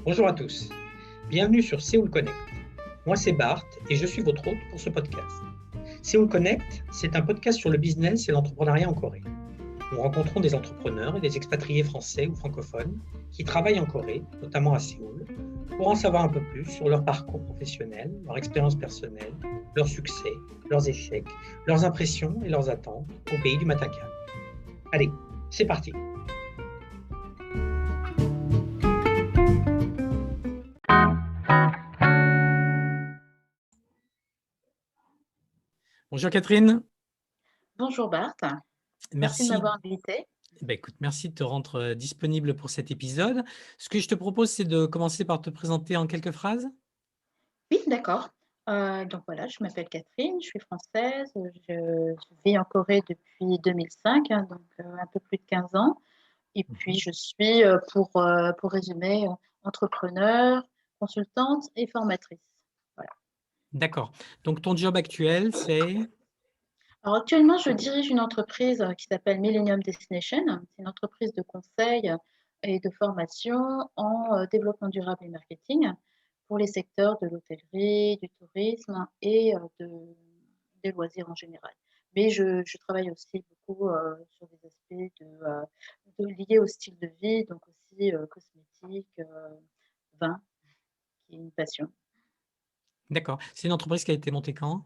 Bonjour à tous, bienvenue sur Séoul Connect. Moi c'est Bart et je suis votre hôte pour ce podcast. Séoul Connect, c'est un podcast sur le business et l'entrepreneuriat en Corée. Nous rencontrons des entrepreneurs et des expatriés français ou francophones qui travaillent en Corée, notamment à Séoul, pour en savoir un peu plus sur leur parcours professionnel, leur expérience personnelle, leurs succès, leurs échecs, leurs impressions et leurs attentes au pays du matin calme. Allez, c'est parti! Bonjour Catherine. Bonjour Bart, merci de Merci. m'avoir invité. Écoute, merci de te rendre disponible pour cet épisode. Ce que je te propose, c'est de commencer par te présenter en quelques phrases. Oui, d'accord. Donc voilà, je m'appelle Catherine, je suis française, je vis en Corée depuis 2005, hein, donc un peu plus de 15 ans. Et puis je suis, pour résumer, entrepreneur, consultante et formatrice. Voilà. D'accord. Donc ton job actuel, c'est… Alors actuellement, je dirige une entreprise qui s'appelle Millennium Destination. C'est une entreprise de conseil et de formation en développement durable et marketing pour les secteurs de l'hôtellerie, du tourisme et des loisirs en général. Mais je travaille aussi beaucoup sur des aspects liés au style de vie, donc aussi cosmétiques, vin, qui est une passion. D'accord. C'est une entreprise qui a été montée quand?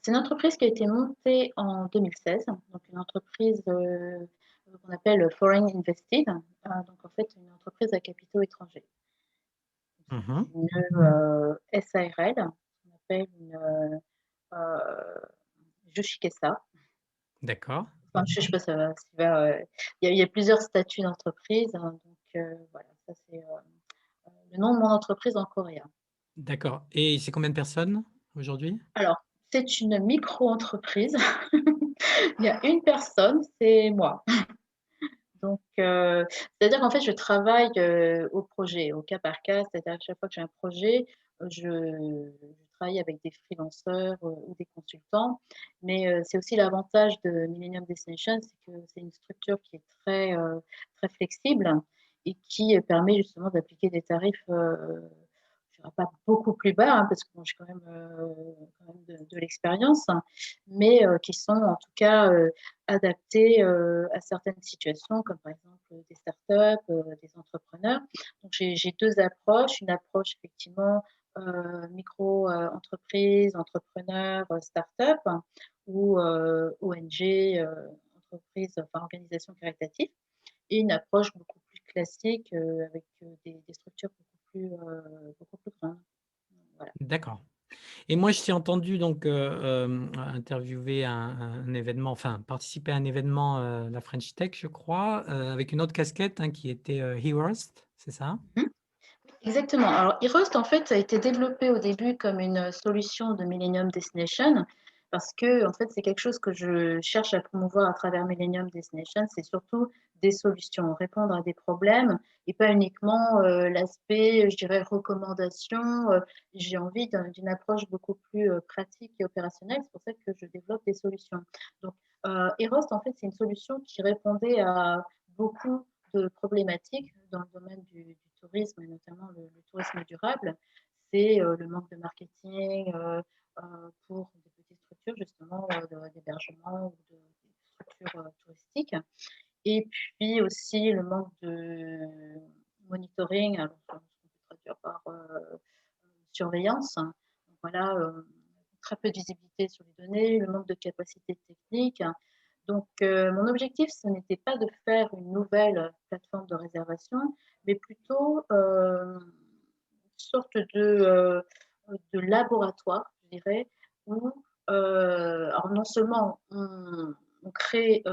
C'est une entreprise qui a été montée en 2016, donc une entreprise qu'on appelle Foreign Invested, donc en fait une entreprise à capitaux étrangers. Mhm. C'est une SARL, qu'on appelle une Yoshikesa. D'accord. Enfin, je ne sais pas si va, il y a plusieurs statuts d'entreprise, hein, donc voilà, ça c'est le nom de mon entreprise en coréen. D'accord. Et c'est combien de personnes aujourd'hui? Alors, c'est une micro-entreprise. Il y a une personne, c'est moi. Donc, c'est-à-dire qu'en fait, je travaille, au projet, au cas par cas. C'est-à-dire à chaque fois que j'ai un projet, je travaille avec des freelanceurs, ou des consultants. Mais, c'est aussi l'avantage de Millennium Destination, c'est que c'est une structure qui est très flexible et qui, permet justement d'appliquer des tarifs, je dirais pas beaucoup plus bas, hein, parce que bon, j'ai quand même de l'expérience, hein, mais, qui sont en tout cas, adaptés, à certaines situations comme par exemple, des startups, des entrepreneurs. Donc j'ai 2 approches, une approche effectivement, micro, entreprise, entrepreneur, start-up ou, ONG, entreprise, enfin organisation caritative et une approche beaucoup plus classique, avec, des structures beaucoup plus grandes. Voilà. D'accord. Et moi, je t'ai entendu donc interviewer un événement, enfin participer à un événement, la French Tech, je crois, avec une autre casquette hein, qui était Heroes, c'est ça? Mmh. Exactement. Alors, eRoast, en fait, a été développé au début comme une solution de Millennium Destination parce que, en fait, c'est quelque chose que je cherche à promouvoir à travers Millennium Destination. C'est surtout des solutions, répondre à des problèmes et pas uniquement l'aspect, je dirais, recommandation. J'ai envie d'une approche beaucoup plus pratique et opérationnelle. C'est pour ça que je développe des solutions. Donc, eRoast, en fait, c'est une solution qui répondait à beaucoup de problématiques dans le domaine du tourisme et notamment le tourisme durable. C'est le manque de marketing pour des petites structures justement d'hébergement ou des structures touristiques. Et puis aussi le manque de monitoring, alors ce qu'on peut traduire par surveillance. Donc voilà, très peu de visibilité sur les données, le manque de capacité technique. Donc, mon objectif, ce n'était pas de faire une nouvelle plateforme de réservation, mais plutôt une sorte de laboratoire, je dirais, où alors non seulement on crée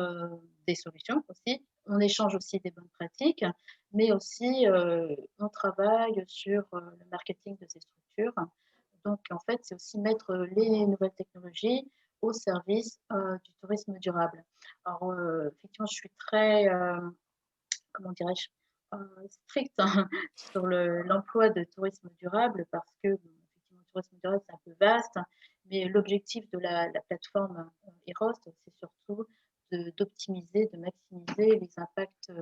des solutions aussi, on échange aussi des bonnes pratiques, mais aussi on travaille sur le marketing de ces structures. Donc, en fait, c'est aussi mettre les nouvelles technologies au service du tourisme durable. Alors, effectivement, je suis très, comment dirais-je, stricte hein, sur l'emploi de tourisme durable parce que, bon, effectivement, le tourisme durable, c'est un peu vaste, mais l'objectif de la plateforme Eros, c'est surtout d'optimiser, de maximiser les impacts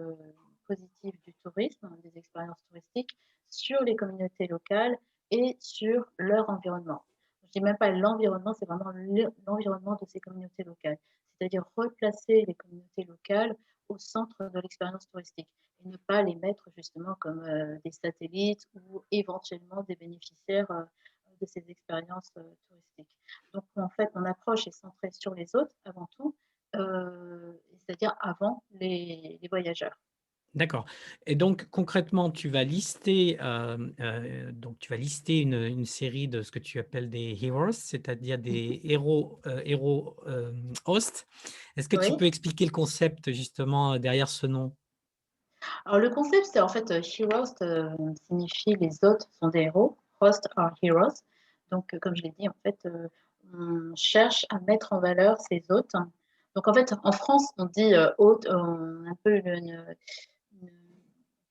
positifs du tourisme, des expériences touristiques sur les communautés locales et sur leur environnement. Je ne dis même pas l'environnement, c'est vraiment l'environnement de ces communautés locales. C'est-à-dire replacer les communautés locales au centre de l'expérience touristique et ne pas les mettre justement comme des satellites ou éventuellement des bénéficiaires de ces expériences touristiques. Donc en fait, mon approche est centrée sur les autres avant tout, c'est-à-dire avant les voyageurs. D'accord, et donc concrètement, tu vas lister une série de ce que tu appelles des heroes, c'est-à-dire Mhm. des hosts. Est-ce que tu Oui. peux expliquer le concept justement derrière ce nom? Alors le concept, c'est en fait heroes signifie les hôtes sont des héros, hosts are heroes. Donc comme je l'ai dit, en fait, on cherche à mettre en valeur ces hôtes. Donc en fait, en France, on dit hôte, un peu une-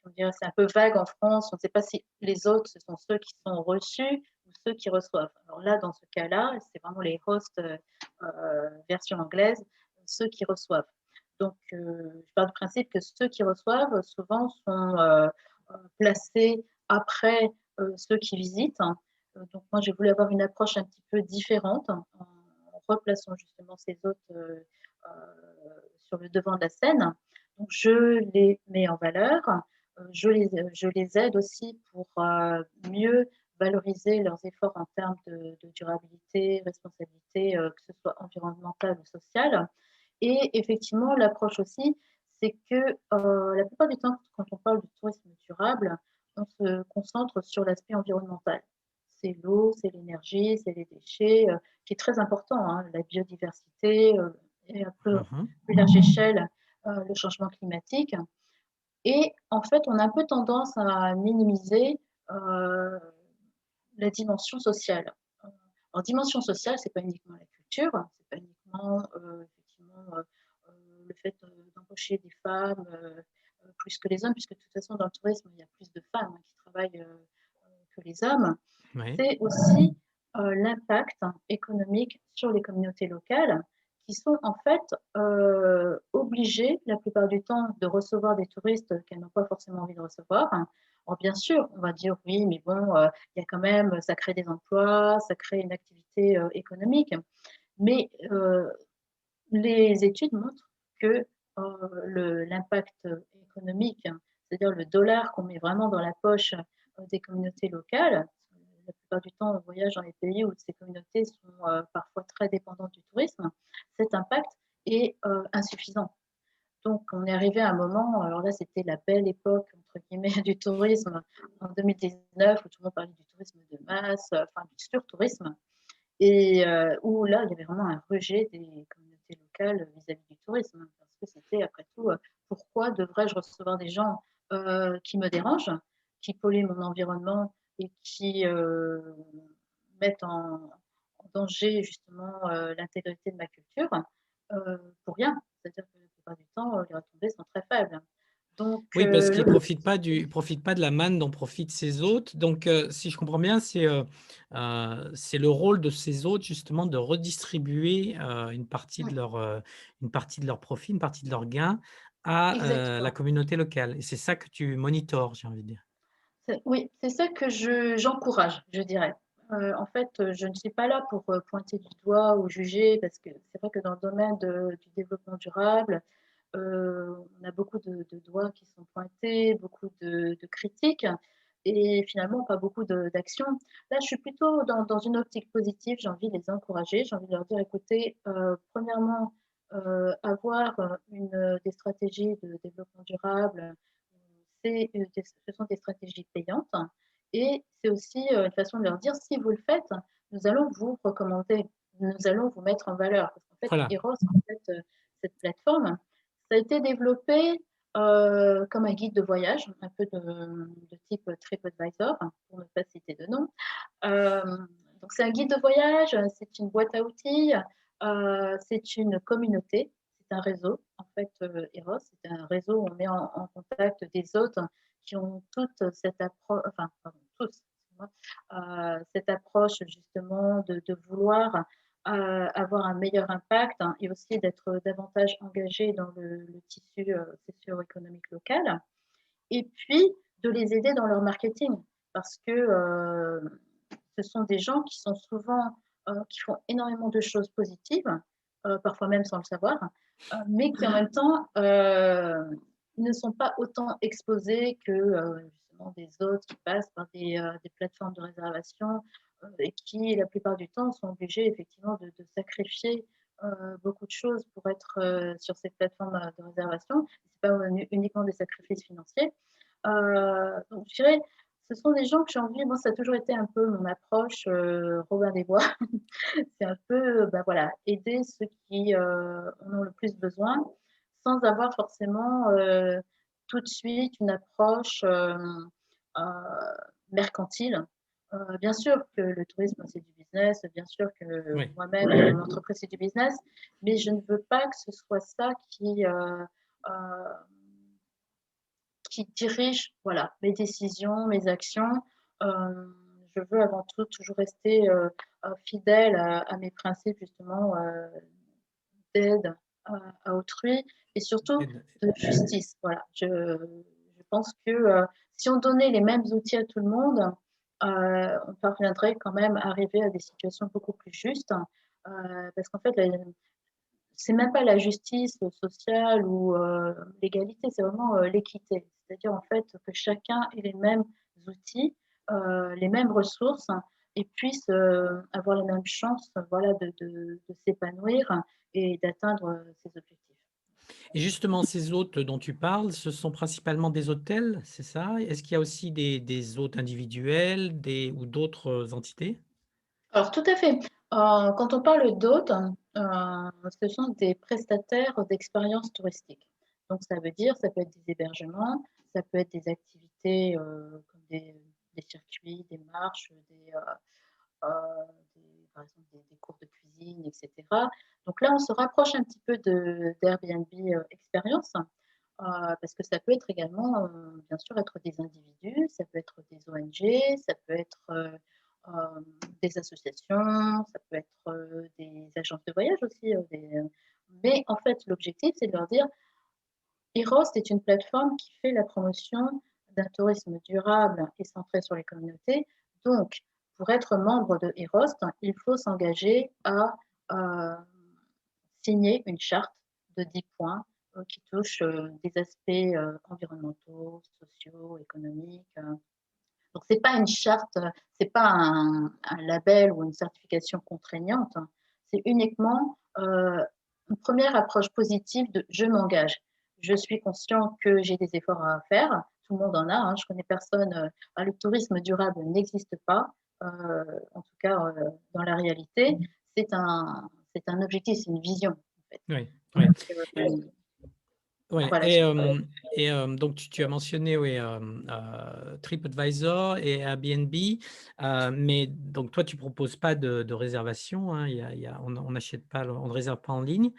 comment dire, c'est un peu vague en France. On ne sait pas si les hôtes, ce sont ceux qui sont reçus ou ceux qui reçoivent. Alors là, dans ce cas-là, c'est vraiment les hosts version anglaise, ceux qui reçoivent. Donc, je pars du principe que ceux qui reçoivent, souvent, sont placés après ceux qui visitent. Donc, moi, j'ai voulu avoir une approche un petit peu différente en replaçant justement ces hôtes sur le devant de la scène. Donc, je les mets en valeur, je les aide aussi pour mieux valoriser leurs efforts en termes de durabilité, responsabilité, que ce soit environnementale ou sociale. Et effectivement, l'approche aussi, c'est que la plupart du temps, quand on parle de tourisme durable, on se concentre sur l'aspect environnemental. C'est l'eau, c'est l'énergie, c'est les déchets, qui est très important, hein, la biodiversité, et un peu Mmh. plus large échelle, le changement climatique. Et en fait, on a un peu tendance à minimiser euh, la dimension sociale. En dimension sociale, c'est pas uniquement la culture, c'est pas uniquement effectivement le fait d'embaucher des femmes plus que les hommes, puisque de toute façon dans le tourisme il y a plus de femmes qui travaillent que les hommes. Oui. C'est aussi l'impact économique sur les communautés locales qui sont en fait obligées la plupart du temps de recevoir des touristes qu'elles n'ont pas forcément envie de recevoir. Alors bien sûr, on va dire oui, mais bon, il y a quand même, ça crée des emplois, ça crée une activité économique. Mais les études montrent que l'impact économique, c'est-à-dire le dollar qu'on met vraiment dans la poche des communautés locales, la plupart du temps on voyage dans les pays où ces communautés sont parfois très dépendantes du tourisme, cet impact est insuffisant. Donc on est arrivé à un moment, alors là c'était la belle époque entre guillemets du tourisme en 2019 où tout le monde parlait du tourisme de masse, enfin du surtourisme, et où là, il y avait vraiment un rejet des communautés locales vis-à-vis du tourisme, hein, parce que c'était après tout, pourquoi devrais-je recevoir des gens qui me dérangent, qui polluent mon environnement et qui mettent en danger justement l'intégrité de ma culture pour rien. C'est-à-dire que la plupart du temps, les retombées sont très faibles. Donc, Oui, parce qu'ils le profitent pas de la manne dont profitent ces hôtes. Donc, si je comprends bien, c'est le rôle de ces hôtes justement de redistribuer, une partie de leur profit, une partie de leurs gains à, la exactement. communauté locale, et c'est ça que tu monitores, j'ai envie de dire? Oui, c'est ça que j'encourage, je dirais. En fait, je ne suis pas là pour, pointer du doigt ou juger parce que c'est vrai que dans le domaine du développement durable, on a beaucoup de doigts qui sont pointés, beaucoup de critiques et finalement pas beaucoup d'actions. Là, je suis plutôt dans une optique positive, j'ai envie de les encourager, j'ai envie de leur dire: «Écoutez, premièrement, avoir, des stratégies de développement durable, ce sont des stratégies payantes et c'est aussi une façon de leur dire si vous le faites, nous allons vous recommander, nous allons vous mettre en valeur. Parce qu'en fait, Voilà. Eros, en fait, cette plateforme, ça a été développé comme un guide de voyage, un peu de type TripAdvisor, pour ne pas citer de nom. Euh, donc, c'est un guide de voyage, c'est une boîte à outils, c'est une communauté, c'est un réseau. En fait, Eros, c'est un réseau où on met en contact des hôtes qui ont toute cette approche, enfin, pardon, tous, excuse-moi, cette approche justement de vouloir avoir un meilleur impact hein, et aussi d'être davantage engagé dans le tissu socio-économique local et puis de les aider dans leur marketing. parce que ce sont des gens qui sont souvent, qui font énormément de choses positives, parfois même sans le savoir, mais qui en même temps ne sont pas autant exposés que justement des autres qui passent par des plateformes de réservation et qui, la plupart du temps, sont obligés effectivement de sacrifier beaucoup de choses pour être sur ces plateformes de réservation. Ce n'est pas uniquement des sacrifices financiers. Donc, je dirais, ce sont des gens que j'ai envie, moi, ça a toujours été un peu mon approche Robin des Bois. C'est un peu, bah, voilà, aider ceux qui en ont le plus besoin sans avoir forcément tout de suite une approche euh, mercantile. Bien sûr que le tourisme, c'est du business, bien sûr que Oui. moi-même, mon entreprise, c'est du business, mais je ne veux pas que ce soit ça euh, qui dirige voilà, mes décisions, mes actions. Je veux avant tout toujours rester fidèle à mes principes justement d'aide à autrui et surtout de justice. Voilà. Je pense que si on donnait les mêmes outils à tout le monde, on parviendrait quand même à arriver à des situations beaucoup plus justes. Parce qu'en fait, c'est même pas la justice sociale ou l'égalité, c'est vraiment l'équité. C'est-à-dire en fait que chacun ait les mêmes outils, les mêmes ressources et puisse avoir les mêmes chances voilà, de s'épanouir et d'atteindre ses objectifs. Et justement, ces hôtes dont tu parles, ce sont principalement des hôtels, c'est ça? Est-ce qu'il y a aussi des hôtes individuels ou d'autres entités? Alors tout à fait. Quand on parle d'hôtes, ce sont des prestataires d'expériences touristiques. Donc ça veut dire, ça peut être des hébergements, ça peut être des activités comme des circuits, des marches, par exemple des cours de cuisine, etc. Donc là, on se rapproche un petit peu d'Airbnb Experience, parce que ça peut être également, bien sûr, être des individus, ça peut être des ONG, ça peut être des associations, ça peut être des agences de voyage aussi. Mais en fait, l'objectif, c'est de leur dire, Erost est une plateforme qui fait la promotion d'un tourisme durable et centré sur les communautés. Donc, pour être membre de Erost, il faut s'engager à euh, signer une charte de 10 points qui touche des aspects environnementaux, sociaux, économiques. Donc, ce n'est pas une charte, ce n'est pas un label ou une certification contraignante. C'est uniquement une première approche positive de je m'engage. Je suis conscient que j'ai des efforts à faire. Tout le monde en a. Hein. Je connais personne. Le tourisme durable n'existe pas, en tout cas dans la réalité. C'est un objectif, c'est une vision. En fait. Oui, oui. Ouais. Voilà, Donc, tu as mentionné oui, TripAdvisor et Airbnb, mais donc toi, tu ne proposes pas de réservation, hein, on n'achète pas, on ne réserve pas en ligne.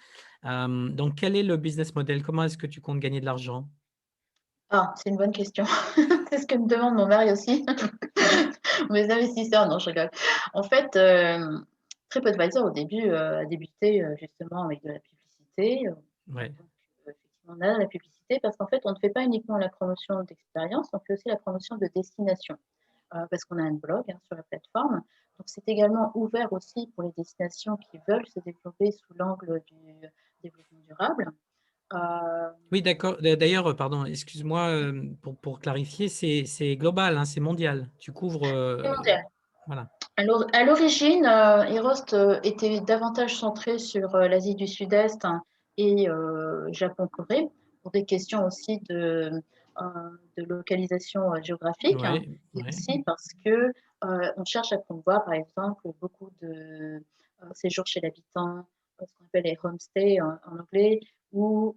Donc, quel est le business model? Comment est-ce que tu comptes gagner de l'argent? Ah, c'est une bonne question. C'est ce que me demande mon mari aussi. Mes investisseurs, non, je rigole. En fait, TripAdvisor, au début, a débuté justement avec de la publicité. Ouais. Donc, effectivement, on a la publicité parce qu'en fait, on ne fait pas uniquement la promotion d'expérience, on fait aussi la promotion de destination. Parce qu'on a un blog hein, sur la plateforme. Donc, c'est également ouvert aussi pour les destinations qui veulent se développer sous l'angle du développement durable. Oui, d'accord. D'ailleurs, pardon, excuse-moi, pour clarifier, c'est global, hein, c'est mondial. Tu couvres. C'est mondial. Voilà. Alors, à l'origine, Erost était davantage centré sur l'Asie du Sud-Est hein, et Japon-Corée, pour des questions aussi de localisation géographique, hein, Ouais, et ouais. aussi parce que on cherche à promouvoir, par exemple, beaucoup de séjours chez l'habitant, ce qu'on appelle les homestays en anglais, ou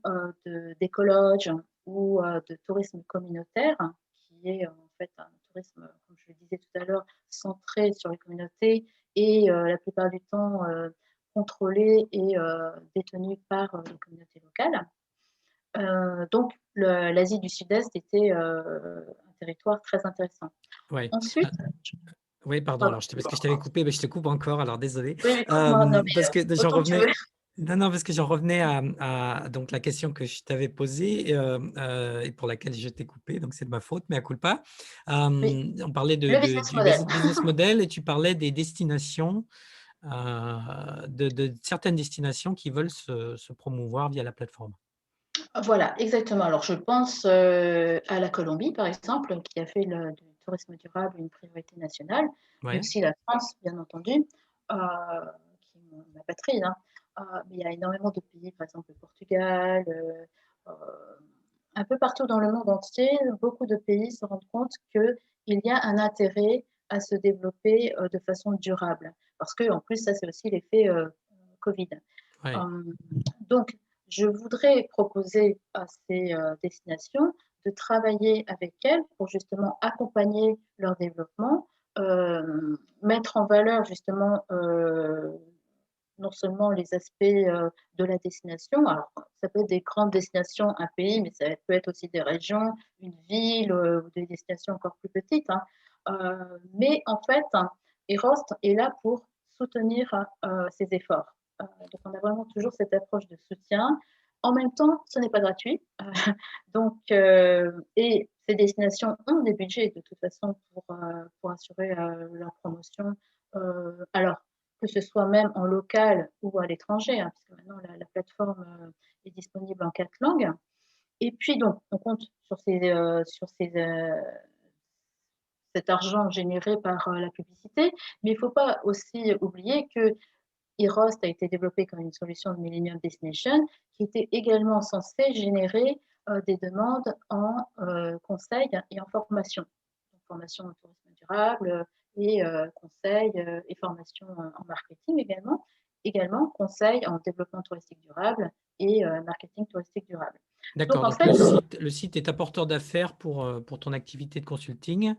d'écologe, ou de tourisme communautaire, qui est en fait un tourisme, comme je le disais tout à l'heure, centré sur les communautés et la plupart du temps contrôlé et détenu par les communautés locales. Donc, l'Asie du Sud-Est était un territoire très intéressant. Ouais. Ensuite, Oui, pardon, pardon. alors parce que je t'avais coupé, mais je te coupe encore, alors désolé. Oui, coupe-moi, non, Parce mais que j'en autant que tu veux. revenais. Non, non, parce que j'en revenais à donc la question que je t'avais posée, et pour laquelle je t'ai coupé, donc c'est de ma faute, mea culpa. Oui, On parlait le business du model. business model et tu parlais des destinations, de certaines destinations qui veulent se promouvoir via la plateforme. Voilà, exactement. Alors, je pense à la Colombie, par exemple, qui a fait du tourisme durable une priorité nationale, mais Ouais, aussi la France, bien entendu, qui est ma patrie, hein. Mais il y a énormément de pays, par exemple le Portugal, euh, un peu partout dans le monde entier, beaucoup de pays se rendent compte qu'il y a un intérêt à se développer de façon durable. Parce que, en plus, ça, c'est aussi l'effet Covid. ouais. Euh, donc, je voudrais proposer à ces destinations de travailler avec elles pour justement accompagner leur développement, mettre en valeur justement non seulement les aspects de la destination, alors ça peut être des grandes destinations, un pays, mais ça peut être aussi des régions, une ville ou des destinations encore plus petites, hein. Mais en fait, Erost est là pour soutenir ces efforts. Donc on a vraiment toujours cette approche de soutien. En même temps, ce n'est pas gratuit. Donc, et ces destinations ont des budgets de toute façon pour assurer leur promotion. Alors, que ce soit même en local ou à l'étranger, hein, puisque maintenant la plateforme est disponible en 4 langues. Et puis donc, on compte sur cet argent généré par la publicité, mais il ne faut pas aussi oublier que Erost a été développé comme une solution de Millennium Destination qui était également censée générer des demandes en conseil et en formation. Donc, formation en tourisme durable et conseil et formation en marketing également. Également, conseil en développement touristique durable et marketing touristique durable. Donc, D'accord, en donc fait, le site est apporteur d'affaires pour ton activité de consulting,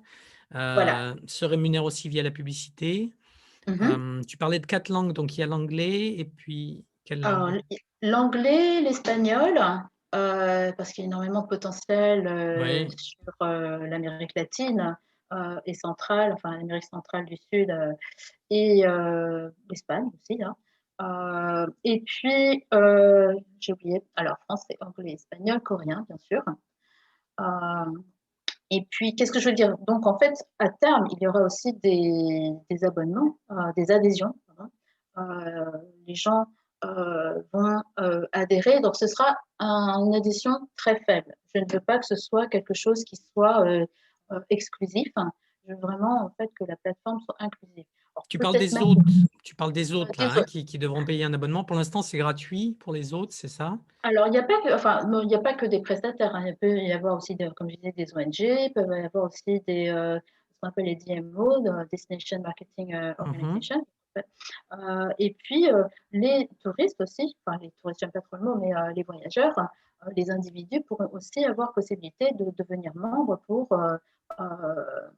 voilà. se rémunère aussi via la publicité. Mhm. Tu parlais de 4 langues, donc il y a l'anglais et puis quelle Alors, langue? l'anglais, l'espagnol, parce qu'il y a énormément de potentiel Oui, sur l'Amérique latine et centrale, enfin l'Amérique centrale du Sud et l'Espagne aussi, hein. Et puis, j'ai oublié, alors français, anglais, espagnol, coréen, bien sûr. Euh, et puis, qu'est-ce que je veux dire? Donc, en fait, à terme, il y aura aussi des abonnements, des adhésions, pardon. Les gens vont adhérer. Donc, ce sera une adhésion très faible. Je ne veux pas que ce soit quelque chose qui soit exclusif. Je veux vraiment, en fait, que la plateforme soit inclusive. Alors, tu parles peut-être des même autres, tu parles des autres des là, hein, autres. qui devront payer un abonnement. Pour l'instant, c'est gratuit pour les autres, c'est ça? Alors, il n'y a pas que, enfin, non, il n'y a pas que des prestataires, hein. Il peut y avoir aussi, comme je disais, des ONG, il peut y avoir aussi ce qu'on appelle les DMO, Destination Marketing Mhm. Organization. Et puis, les touristes aussi, enfin, les touristes, j'aime pas trop le mot, mais les voyageurs, les individus pourront aussi avoir possibilité de devenir membres euh,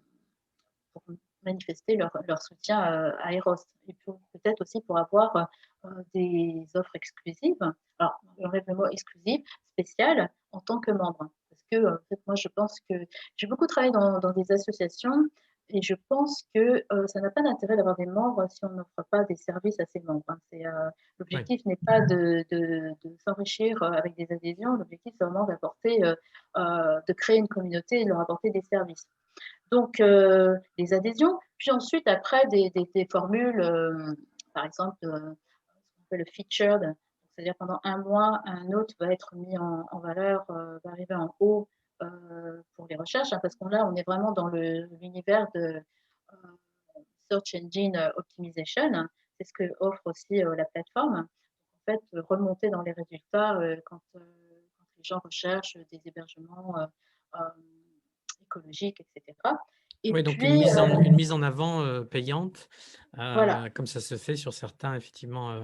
pour manifester leur soutien à Eros. Et peut-être aussi pour avoir des offres exclusives. Alors, j'enlève le mot exclusive, spéciale, en tant que membre. Parce que, en fait, moi, je pense que j'ai beaucoup travaillé dans des associations et je pense que ça n'a pas d'intérêt d'avoir des membres si on n'offre pas des services à ces membres, hein. Oui, L'objectif n'est pas de s'enrichir avec des adhésions, l'objectif c'est vraiment de créer une communauté et de leur apporter des services. Donc, des adhésions, puis ensuite, après, des formules, par exemple, ce qu'on appelle le featured, c'est-à-dire pendant un mois, un hôte va être mis en valeur, va arriver en haut pour les recherches, hein, parce qu'on là, on est vraiment dans l'univers de Search Engine Optimization. C'est ce que offre aussi la plateforme. En fait, remonter dans les résultats quand les gens recherchent des hébergements euh, écologiques, etc. Et oui, donc puis, une mise en avant payante, voilà, comme ça se fait sur certains, effectivement,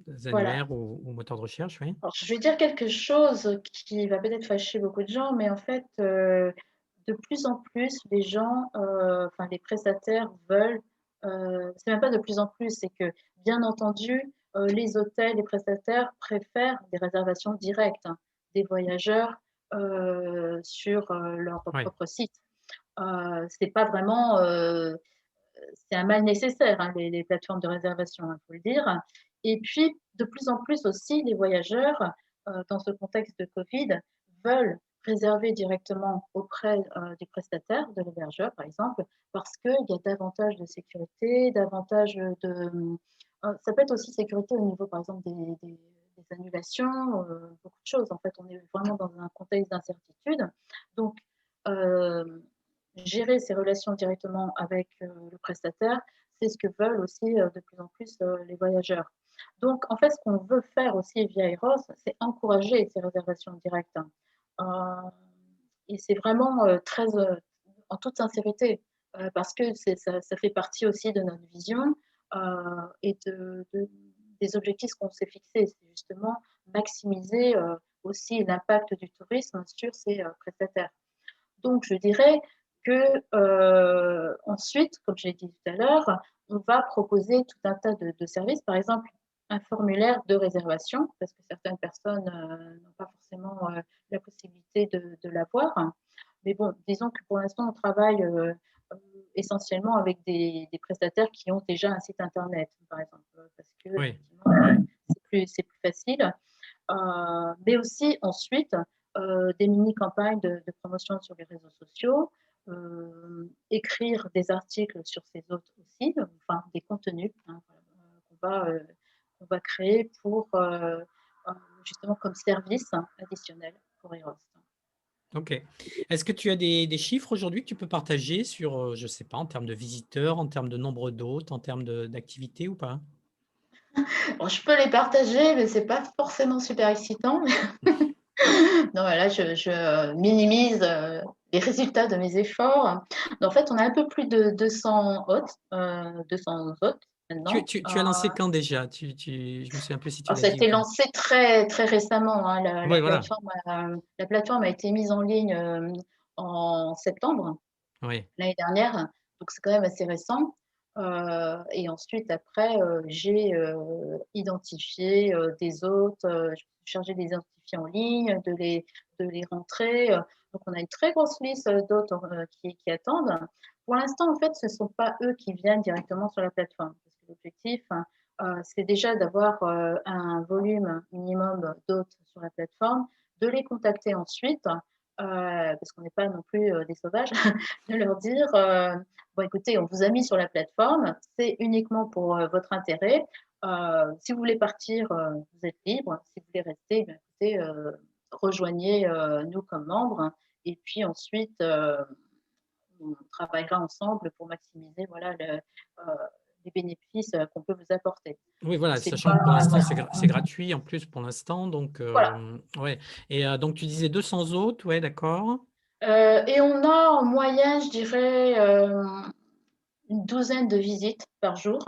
voilà. annuaires ou moteurs de recherche, oui. Alors, je vais dire quelque chose qui va peut-être fâcher beaucoup de gens, mais en fait, de plus en plus, les gens, enfin les prestataires veulent, c'est même pas de plus en plus, c'est que bien entendu, les hôtels, les prestataires préfèrent des réservations directes, hein, des voyageurs sur leur Oui, propre site. C'est pas vraiment, c'est un mal nécessaire, hein, les plateformes de réservation, il faut le dire. Et puis, de plus en plus aussi, les voyageurs, dans ce contexte de Covid, veulent réserver directement auprès du prestataire, de l'hébergeur par exemple, parce qu'il y a davantage de sécurité, davantage de... ça peut être aussi sécurité au niveau, par exemple, des annulations, beaucoup de choses. En fait, on est vraiment dans un contexte d'incertitude. Donc, gérer ces relations directement avec le prestataire, c'est ce que veulent aussi de plus en plus les voyageurs. Donc, en fait, ce qu'on veut faire aussi via Eros, c'est encourager ces réservations directes. Euh, et c'est vraiment très, en toute sincérité, parce que ça fait partie aussi de notre vision et des objectifs qu'on s'est fixés. C'est justement maximiser aussi l'impact du tourisme sur ces prestataires. Donc, je dirais que ensuite, comme je l'ai dit tout à l'heure, on va proposer tout un tas de services. Par exemple, un formulaire de réservation, parce que certaines personnes n'ont pas forcément la possibilité de l'avoir. Mais bon, disons que pour l'instant, on travaille essentiellement avec des prestataires qui ont déjà un site internet, par exemple, parce que Oui, c'est plus facile. Mais aussi ensuite des mini-campagnes de promotion sur les réseaux sociaux, écrire des articles sur ces hôtes aussi, enfin des contenus hein, qu'on va créer pour justement comme service additionnel pour Eros. ok. Est-ce que tu as des chiffres aujourd'hui que tu peux partager sur, je ne sais pas, en termes de visiteurs, en termes de nombre d'hôtes, en termes d'activités ou pas? Bon, je peux les partager, mais c'est pas forcément super excitant. Non, là, je minimise les résultats de mes efforts. En fait, on a un peu plus de 200 hôtes, 200 hôtes maintenant. Tu as lancé quand déjà? Je me souviens plus si tu Alors, l'as ça a dit ou été pas. lancé très, très récemment. Hein. Oui, voilà. La plateforme a été mise en ligne en septembre Oui, l'année dernière, donc c'est quand même assez récent. Et ensuite, après, j'ai identifié des hôtes, je me suis chargée de les identifier en ligne, de les rentrer. Donc, on a une très grosse liste d'hôtes qui attendent. Pour l'instant, en fait, ce ne sont pas eux qui viennent directement sur la plateforme, parce que l'objectif, c'est déjà d'avoir un volume minimum d'hôtes sur la plateforme, de les contacter ensuite, parce qu'on n'est pas non plus des sauvages, de leur dire bon, écoutez, on vous a mis sur la plateforme, c'est uniquement pour votre intérêt. Si vous voulez partir, vous êtes libre. Si vous voulez rester, bien, écoutez, rejoignez nous comme membres. Et puis ensuite, on travaillera ensemble pour maximiser voilà, les bénéfices qu'on peut vous apporter. oui, Donc, voilà, c'est sachant que pour pas, l'instant, c'est gratuit en plus pour l'instant. Donc, voilà. ouais. Et donc, tu disais 200 hôtes, ouais, d'accord. Et on a en moyenne, je dirais, une douzaine de visites par jour.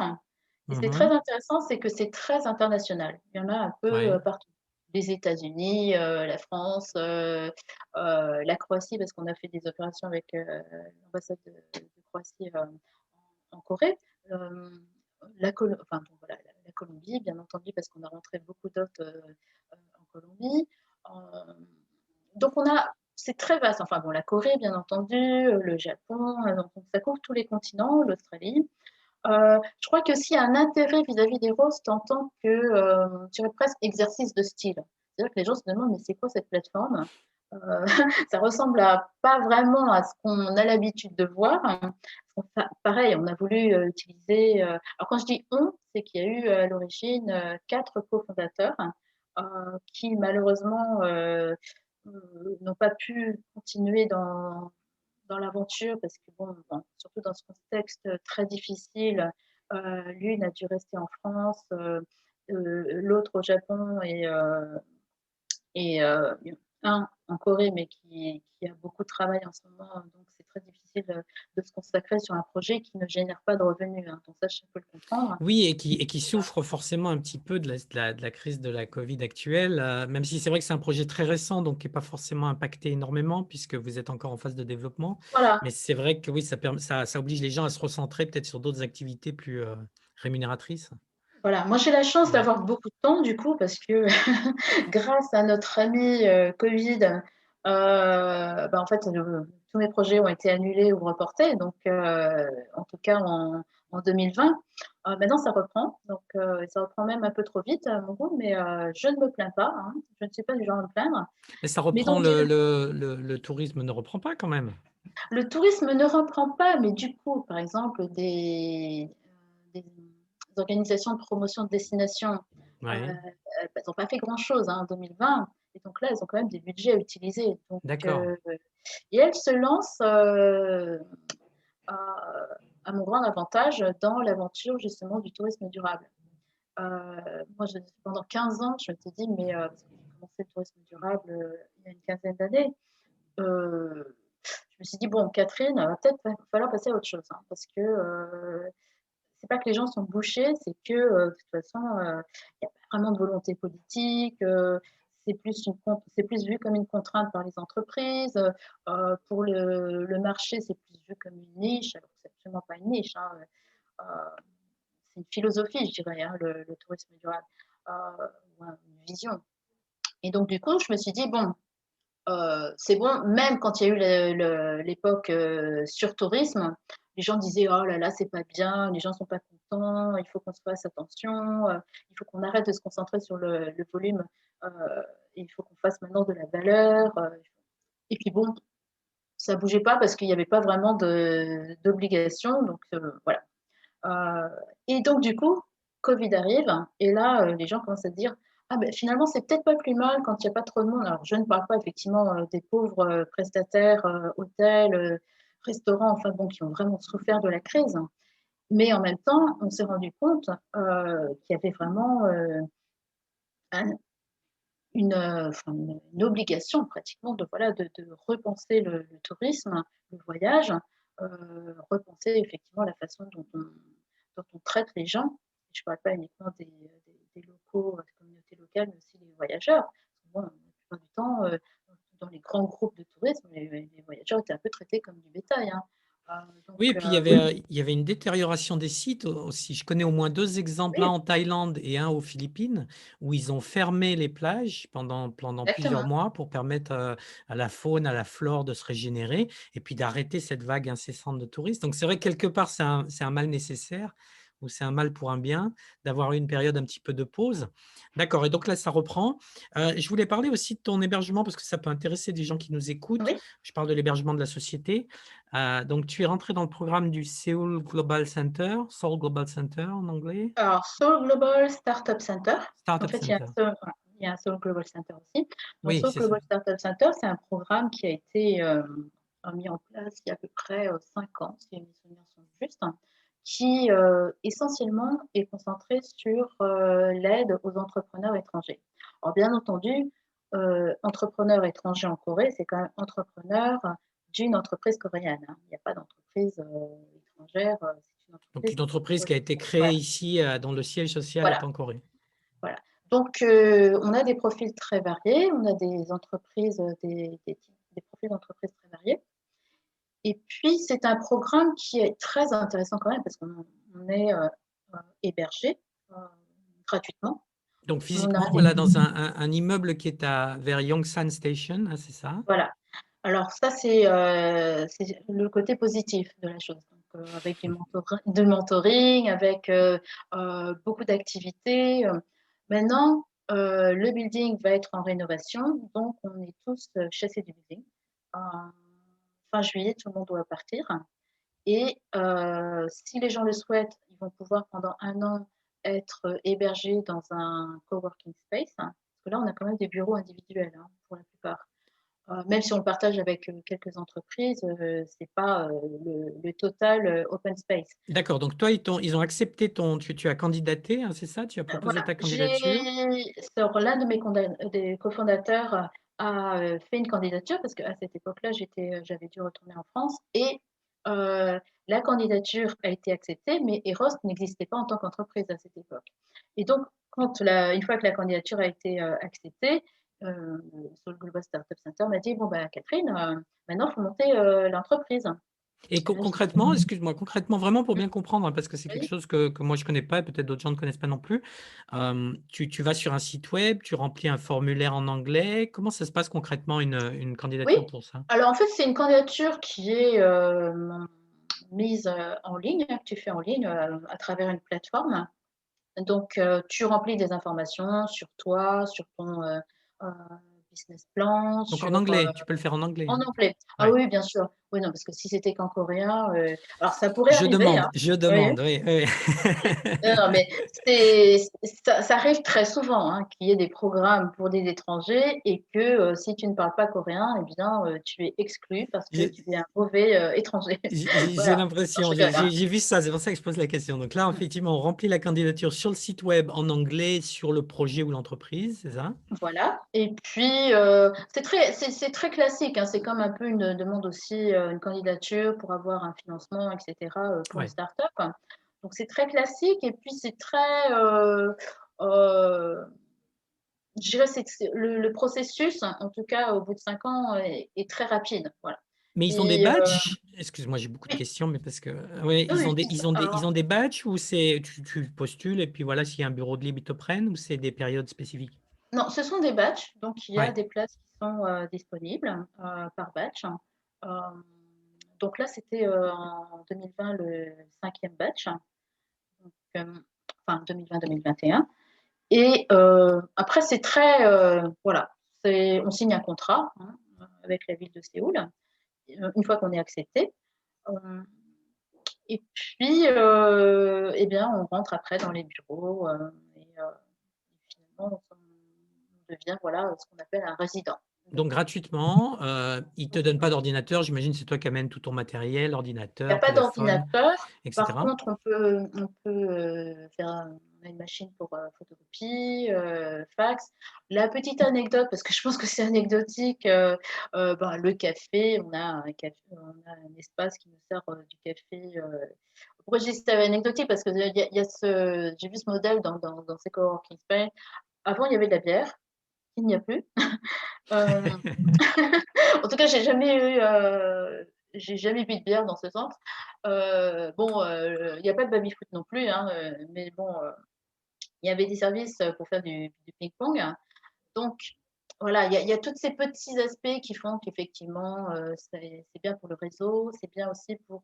Et c'est très Mhm. intéressant, c'est que c'est très international. Il y en a un peu Ouais. partout. Les États-Unis, la France, la Croatie, parce qu'on a fait des opérations avec l'ambassade de Croatie en Corée. Euh, enfin, bon, voilà, la Colombie, bien entendu, parce qu'on a rentré beaucoup d'hôtes en Colombie. Euh, donc, c'est très vaste. Enfin, bon, la Corée, bien entendu, le Japon, donc ça couvre tous les continents, l'Australie. Je crois qu'il y a aussi un intérêt vis-à-vis des roasts en tant que, je dirais presque exercice de style. C'est-à-dire que les gens se demandent, mais c'est quoi cette plateforme? Ça ressemble pas vraiment à ce qu'on a l'habitude de voir. Pareil, on a voulu utiliser. Alors quand je dis on, c'est qu'il y a eu à l'origine 4 cofondateurs qui malheureusement n'ont pas pu continuer dans l'aventure parce que bon, surtout dans ce contexte très difficile, l'une a dû rester en France, l'autre au Japon et un en Corée, mais qui a beaucoup de travail en ce moment. Donc, c'est très difficile de se consacrer sur un projet qui ne génère pas de revenus. Hein. Donc, ça, je peux le comprendre. Oui, et qui souffre forcément un petit peu de la crise de la Covid actuelle, même si c'est vrai que c'est un projet très récent, donc qui n'est pas forcément impacté énormément, puisque vous êtes encore en phase de développement. Voilà. Mais c'est vrai que oui, ça oblige les gens à se recentrer peut-être sur d'autres activités plus rémunératrices. Voilà. Moi, j'ai la chance Ouais. d'avoir beaucoup de temps, du coup, parce que grâce à notre ami Covid, en fait, tous mes projets ont été annulés ou reportés, donc en tout cas en 2020. Maintenant, ça reprend, donc ça reprend même un peu trop vite à mon goût, mais je ne me plains pas, hein. Je ne suis pas du genre à me plaindre. Mais ça Mais reprend, donc le tourisme ne reprend pas quand même. le tourisme ne reprend pas, mais du coup, par exemple, des organisations de promotion de destination, Oui, elles n'ont pas fait grand-chose, hein, en 2020, et donc là, elles ont quand même des budgets à utiliser. Donc, d'accord. et elles se lancent à, à mon grand avantage dans l'aventure justement du tourisme durable. Moi, pendant 15 ans, je me suis dit, mais parce que j'ai commencé le tourisme durable il y a une quinzaine d'années, je me suis dit, bon, Catherine, peut-être va falloir passer à autre chose, hein, parce que c'est pas que les gens sont bouchés, c'est que de toute façon, il n'y a pas vraiment de volonté politique. C'est plus vu comme une contrainte par les entreprises. Pour le marché, c'est plus vu comme une niche, alors que c'est absolument pas une niche, hein. Euh, c'est une philosophie, je dirais, hein, le tourisme durable, ou une vision. Et donc, du coup, je me suis dit, bon, c'est bon, même quand il y a eu l'époque sur-tourisme, les gens disaient oh là là, c'est pas bien, les gens sont pas contents, il faut qu'on se fasse attention, il faut qu'on arrête de se concentrer sur le volume, euh, il faut qu'on fasse maintenant de la valeur. Et puis bon, ça bougeait pas parce qu'il n'y avait pas vraiment d'obligation, donc voilà. Et donc, du coup, Covid arrive, et là, les gens commencent à se dire ah ben, finalement, c'est peut-être pas plus mal quand il n'y a pas trop de monde. Alors, je ne parle pas effectivement des pauvres prestataires, hôtels, restaurants, enfin bon, qui ont vraiment souffert de la crise. Mais en même temps, on s'est rendu compte qu'il y avait vraiment un- enfin, une obligation pratiquement de, voilà, de repenser le tourisme, le voyage, repenser effectivement la façon dont on traite les gens. Je ne parle pas uniquement des locaux, des communautés locales, mais aussi des voyageurs. Bon, la plupart du temps, dans les grands groupes de tourisme, les voyageurs étaient un peu traités comme du bétail, hein. Oui, et Donc, puis il y avait une détérioration des sites aussi. Je connais au moins deux exemples, un oui, en Thaïlande et un aux Philippines, où ils ont fermé les plages pendant plusieurs exactement. mois pour permettre à la faune, à la flore de se régénérer et puis d'arrêter cette vague incessante de touristes. Donc c'est vrai que quelque part, c'est un mal nécessaire ou c'est un mal pour un bien d'avoir eu une période un petit peu de pause. D'accord, et donc là, ça reprend. Je voulais parler aussi de ton hébergement parce que ça peut intéresser des gens qui nous écoutent. Oui. Je parle de l'hébergement de la société. Donc, tu es rentré dans le programme du Seoul Global Center, Seoul Global Center en anglais, Alors, Seoul Global Startup Center. En Startup fait, Center. il y a un Seoul Global Center aussi. Donc, Oui, Seoul c'est ça. Global Startup Center, c'est un programme qui a été mis en place il y a à peu près 5 ans, si mes souvenirs sont justes, qui essentiellement est concentré sur l'aide aux entrepreneurs étrangers. Alors, bien entendu, entrepreneur étranger en Corée, c'est quand même entrepreneur d'une entreprise coréenne, hein. Il n'y a pas d'entreprise étrangère, c'est une Donc, entreprise une entreprise qui a été créée voilà, ici, dont le siège social est voilà, en Corée. voilà. Donc, on a des profils très variés, on a des entreprises, des profils d'entreprises très variés. Et puis, c'est un programme qui est très intéressant quand même parce qu'on est hébergé euh, gratuitement. Donc, On a physiquement, des, voilà, dans un immeuble qui est vers Yongsan Station, hein, c'est ça? voilà. Alors, ça, c'est le côté positif de la chose. Donc, avec du mentoring, avec beaucoup d'activités. Maintenant, le building va être en rénovation, donc on est tous chassés du building. Euh, Fin juillet, tout le monde doit partir. Et si les gens le souhaitent, ils vont pouvoir pendant 1 an être hébergés dans un coworking space. Parce que là, on a quand même des bureaux individuels, hein, pour la plupart. Même si on le partage avec quelques entreprises, c'est pas le total open space. D'accord. Donc, toi, ils ont accepté tu as candidaté, hein, c'est ça? Tu as proposé Voilà, ta candidature? l'un de des cofondateurs a fait une candidature parce qu'à cette époque-là, j'avais dû retourner en France et la candidature a été acceptée, mais Eros n'existait pas en tant qu'entreprise à cette époque. Et donc, une fois que la candidature a été acceptée, sur le Global Startup Center m'a dit bon ben Catherine, maintenant il faut monter l'entreprise. Et Et là, j'ai dit, concrètement, excuse-moi, concrètement, vraiment pour bien comprendre, hein, parce que c'est quelque oui, chose que moi je connais pas et peut-être d'autres gens ne connaissent pas non plus. Tu vas sur un site web, tu remplis un formulaire en anglais. Comment ça se passe concrètement une oui. candidature pour ça? Alors en fait, c'est une candidature qui est mise en ligne, que tu fais en ligne à travers une plateforme. Donc, tu remplis des informations sur toi, sur ton business plan, Donc en sur anglais, tu peux le faire en anglais, en hein? anglais. Ah Ouais. oui, bien sûr. Oui, non, parce que si c'était qu'en coréen, alors ça pourrait arriver, hein. Je Oui. demande, oui, oui. Non, non, mais ça arrive très souvent, hein, qu'il y ait des programmes pour des étrangers et que si tu ne parles pas coréen, eh bien, tu es exclu parce que J'ai tu es un mauvais étranger. j'ai Voilà. Non, je l'impression, rigole, hein. j'ai vu ça, c'est pour ça que je pose la question. Donc là, effectivement, on remplit la candidature sur le site web en anglais, sur le projet ou l'entreprise, c'est ça? Voilà. Et puis, c'est très classique, hein. C'est comme un peu une demande aussi, une candidature pour avoir un financement, et cetera, pour une Ouais. start-up. Donc c'est très classique et puis c'est très, heu je dirais c'est le processus, en tout cas au bout de 5 ans, est très rapide, voilà. Mais ils ont des Et badges? Excuse-moi, j'ai beaucoup de oui, questions, mais parce que ouais, oui, oui, c'est ça. ils Alors ont des badges ou c'est tu postules et puis voilà, s'il y a un bureau de libre, ils te prennent ou c'est des périodes spécifiques? non, ce sont des batchs, donc il y a Ouais, des places qui sont, disponibles, par batch. Hem, donc là, c'était, en 2020 le 5e batch, donc enfin 2020-2021 et après c'est très, voilà, on signe un contrat, hein, avec la ville de Séoul, une fois qu'on est accepté. Hem Et puis, eh bien, on rentre après dans les bureaux, et finalement, on devient, voilà, ce qu'on appelle un résident. Donc, donc gratuitement, ils te donnent pas d'ordinateur, j'imagine c'est toi qui amènes tout ton matériel, il y a ordinateur, pas téléphone d'ordinateur. et Par cetera? contre, on peut, faire on a une machine pour, photocopie, fax. La petite anecdote, parce que je pense que c'est anecdotique, ben, le café, on a un espace qui nous sert, du café, pourquoi je dis que c'est anecdotique? Parce que il y a j'ai vu ce modèle dans ces coworking space. Avant, il y avait de la bière, il n'y a plus. Hem, en tout cas, j'ai jamais bu de bière dans ce centre. Bon, il y a pas de baby-foot non plus, hein, mais bon, il y avait des services, pour faire du ping-pong. Donc voilà, il y a tous ces petits aspects qui font qu'effectivement, c'est bien pour le réseau, c'est bien aussi pour,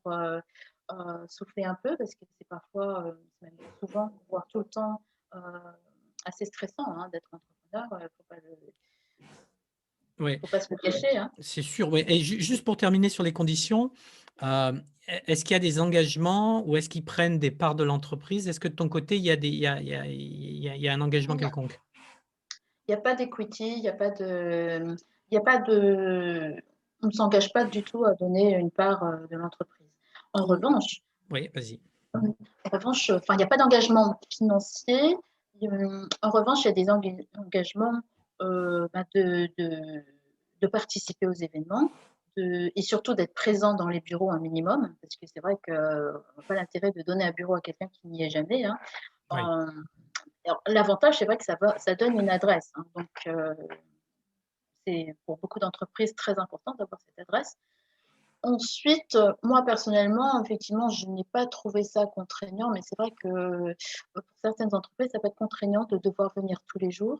souffler un peu parce que c'est parfois, c'est même souvent, voire tout le temps, heu, assez stressant, hein, d'être entrepreneur, Ouais, faut pas se le cacher, hein. c'est sûr, ouais et juste pour terminer sur les conditions, est-ce qu'il y a des engagements ou est-ce qu'ils prennent des parts de l'entreprise? Est-ce que de ton côté, il y a des il y a un engagement Non, quelconque? il y a pas d'equity, il y a pas de on ne s'engage pas du tout à donner une part, de l'entreprise. En Ou revanche oui, vas-y. En revanche, enfin, il y a pas d'engagement financier. En revanche, il y a des engagements, bah, de participer aux événements, et surtout d'être présent dans les bureaux un minimum, parce que c'est vrai qu'on n'a pas l'intérêt de donner un bureau à quelqu'un qui n'y est jamais, hein. Oui. Alors l'avantage, c'est vrai que ça donne une adresse, hein, donc c'est pour beaucoup d'entreprises très important d'avoir cette adresse. Ensuite, moi personnellement, effectivement, je n'ai pas trouvé ça contraignant, mais c'est vrai que, pour certaines entreprises, ça peut être contraignant de devoir venir tous les jours.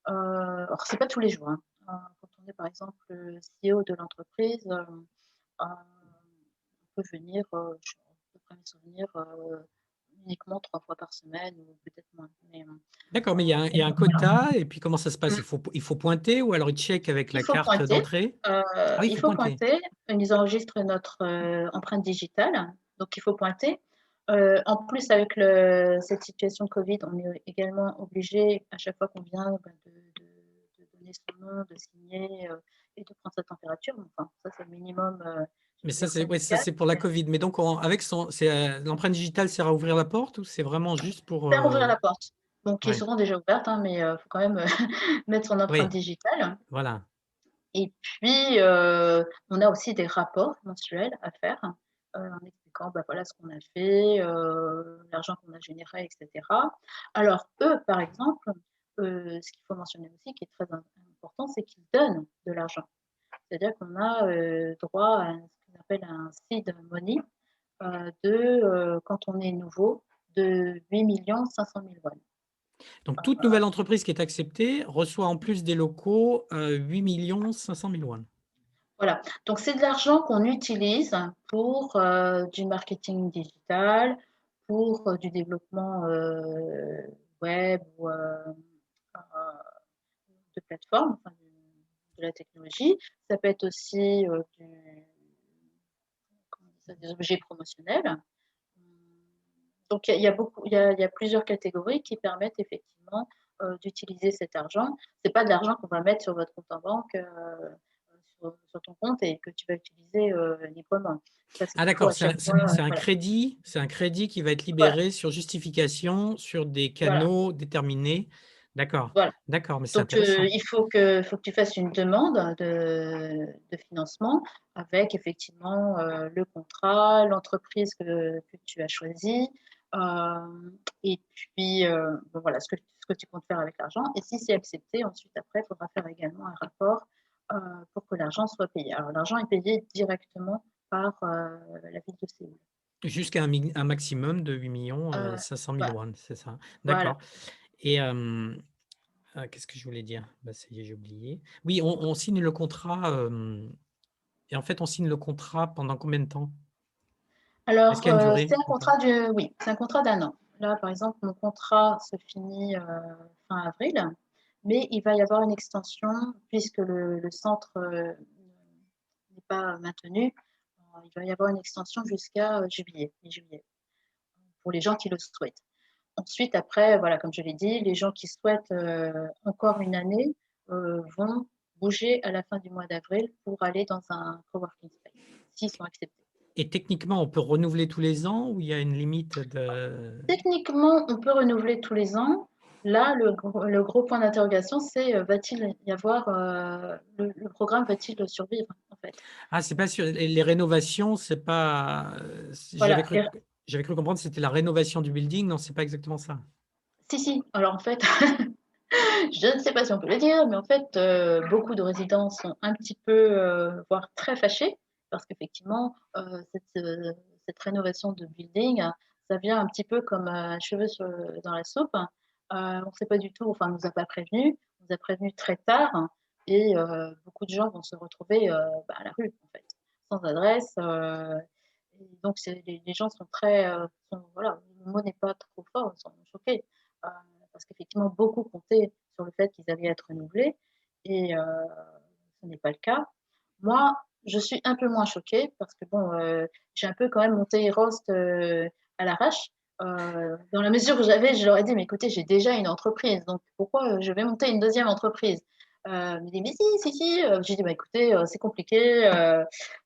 Alors c'est pas tous les jours, hein. Quand on est par exemple le CEO de l'entreprise, on peut venir, d'après mes souvenirs, uniquement 3 fois par semaine ou peut-être moins. Mais, D'accord, mais il y a un voilà. quota et puis comment ça se passe? Mmh. Il faut pointer ou alors ils checkent avec Il la faut carte pointer, d'entrée? Ah oui, il il faut faut pointer. pointer. Ils enregistrent notre, empreinte digitale, donc il faut pointer. En plus avec cette situation de Covid, on est également obligé à chaque fois qu'on vient, bah, de donner son nom, de signer, et de prendre sa température. Enfin, ça c'est le minimum, Mais ça, j'allais dire c'est ouais, ça, syndical. c'est pour la Covid. Mais donc avec son l'empreinte digitale sert à ouvrir la porte ou c'est vraiment juste pour, Faire ouvrir la porte, donc qui est ouais. souvent déjà ouverte, hein, mais faut quand même, mettre son empreinte Oui, digitale. voilà. Et puis, on a aussi des rapports mensuels à faire, en expliquant, bah, voilà ce qu'on a fait, l'argent qu'on a généré et cetera. Alors eux, par exemple, ce qu'il faut mentionner aussi qui est très important, c'est qu'ils donnent de l'argent. C'est-à-dire qu'on a, droit à ce qu'on appelle un seed money, quand on est nouveau, de 8 500 000 won. Donc toute nouvelle entreprise qui est acceptée reçoit en plus des locaux, 8 500 000 won. Voilà, donc c'est de l'argent qu'on utilise pour du marketing digital, pour du développement web ou de plateforme, enfin, de la technologie. Ça peut être aussi comment on dit ça, des objets promotionnels. Donc il y a beaucoup, il y a plusieurs catégories qui permettent effectivement d'utiliser cet argent. C'est pas de l'argent qu'on va mettre sur votre compte en banque, sur ton compte et que tu vas utiliser librement. Parce qu'il Ah faut d'accord, à chaque fois, voilà, c'est un crédit qui va être voilà, libéré sur justification sur des voilà, canaux déterminés. D'accord, voilà. d'accord, mais c'est Donc intéressant. faut que tu fasses une demande de financement avec effectivement le contrat, l'entreprise que tu as choisie, et puis bon, voilà ce que tu comptes faire avec l'argent. Et si c'est accepté, ensuite après, il faudra faire également un rapport pour que l'argent soit payé. Alors l'argent est payé directement par la ville de Séoul. Jusqu'à un maximum de 8 500 000 Voilà, won, c'est ça. voilà. D'accord. Et qu'est-ce que je voulais dire? Bah, ça y est, j'ai oublié. Oui, on signe le contrat, et en fait, on signe le contrat pendant combien de temps? Est-ce Alors, qu'il y a une c'est durée un ou pas? contrat de oui, c'est un contrat d'1 an. Là, par exemple, mon contrat se finit, fin avril, mais il va y avoir une extension puisque le centre, n'est pas maintenu. Il va y avoir une extension jusqu'à, juillet, mi-juillet, pour les gens qui le souhaitent. Ensuite, après, voilà, comme je l'ai dit, les gens qui souhaitent, encore une année, vont bouger à la fin du mois d'avril pour aller dans un coworking space, s'ils sont acceptés. Et techniquement, on peut renouveler tous les ans ou il y a une limite de… Techniquement, on peut renouveler tous les ans. Là, le gros point d'interrogation, c'est va-t-il y avoir le programme va-t-il survivre en fait? Ah, c'est pas sûr. Les rénovations, c'est pas. Voilà. J'avais cru comprendre que c'était la rénovation du building. Non, c'est pas exactement ça. Si, si. Alors en fait, je ne sais pas si on peut le dire, mais en fait, beaucoup de résidents sont un petit peu, voire très fâchés parce qu'effectivement, cette rénovation de building, ça vient un petit peu comme un cheveu dans la soupe. On ne sait pas du tout, enfin, on nous a prévenus très tard et beaucoup de gens vont se retrouver bah, à la rue, en fait, sans adresse. Et donc, les gens sont très, voilà, le mot n'est pas trop fort, ils sont choqués. Euh, Parce qu'effectivement, beaucoup comptaient sur le fait qu'ils allaient être renouvelés et ce n'est pas le cas. Moi, je suis un peu moins choquée parce que bon, j'ai un peu quand même monté Rost à l'arrache. Dans la mesure où je leur ai dit, mais écoutez, j'ai déjà une entreprise, donc pourquoi je vais monter une deuxième entreprise? Ils me dit, mais si, si, si. J'ai dit, bah écoutez, c'est compliqué.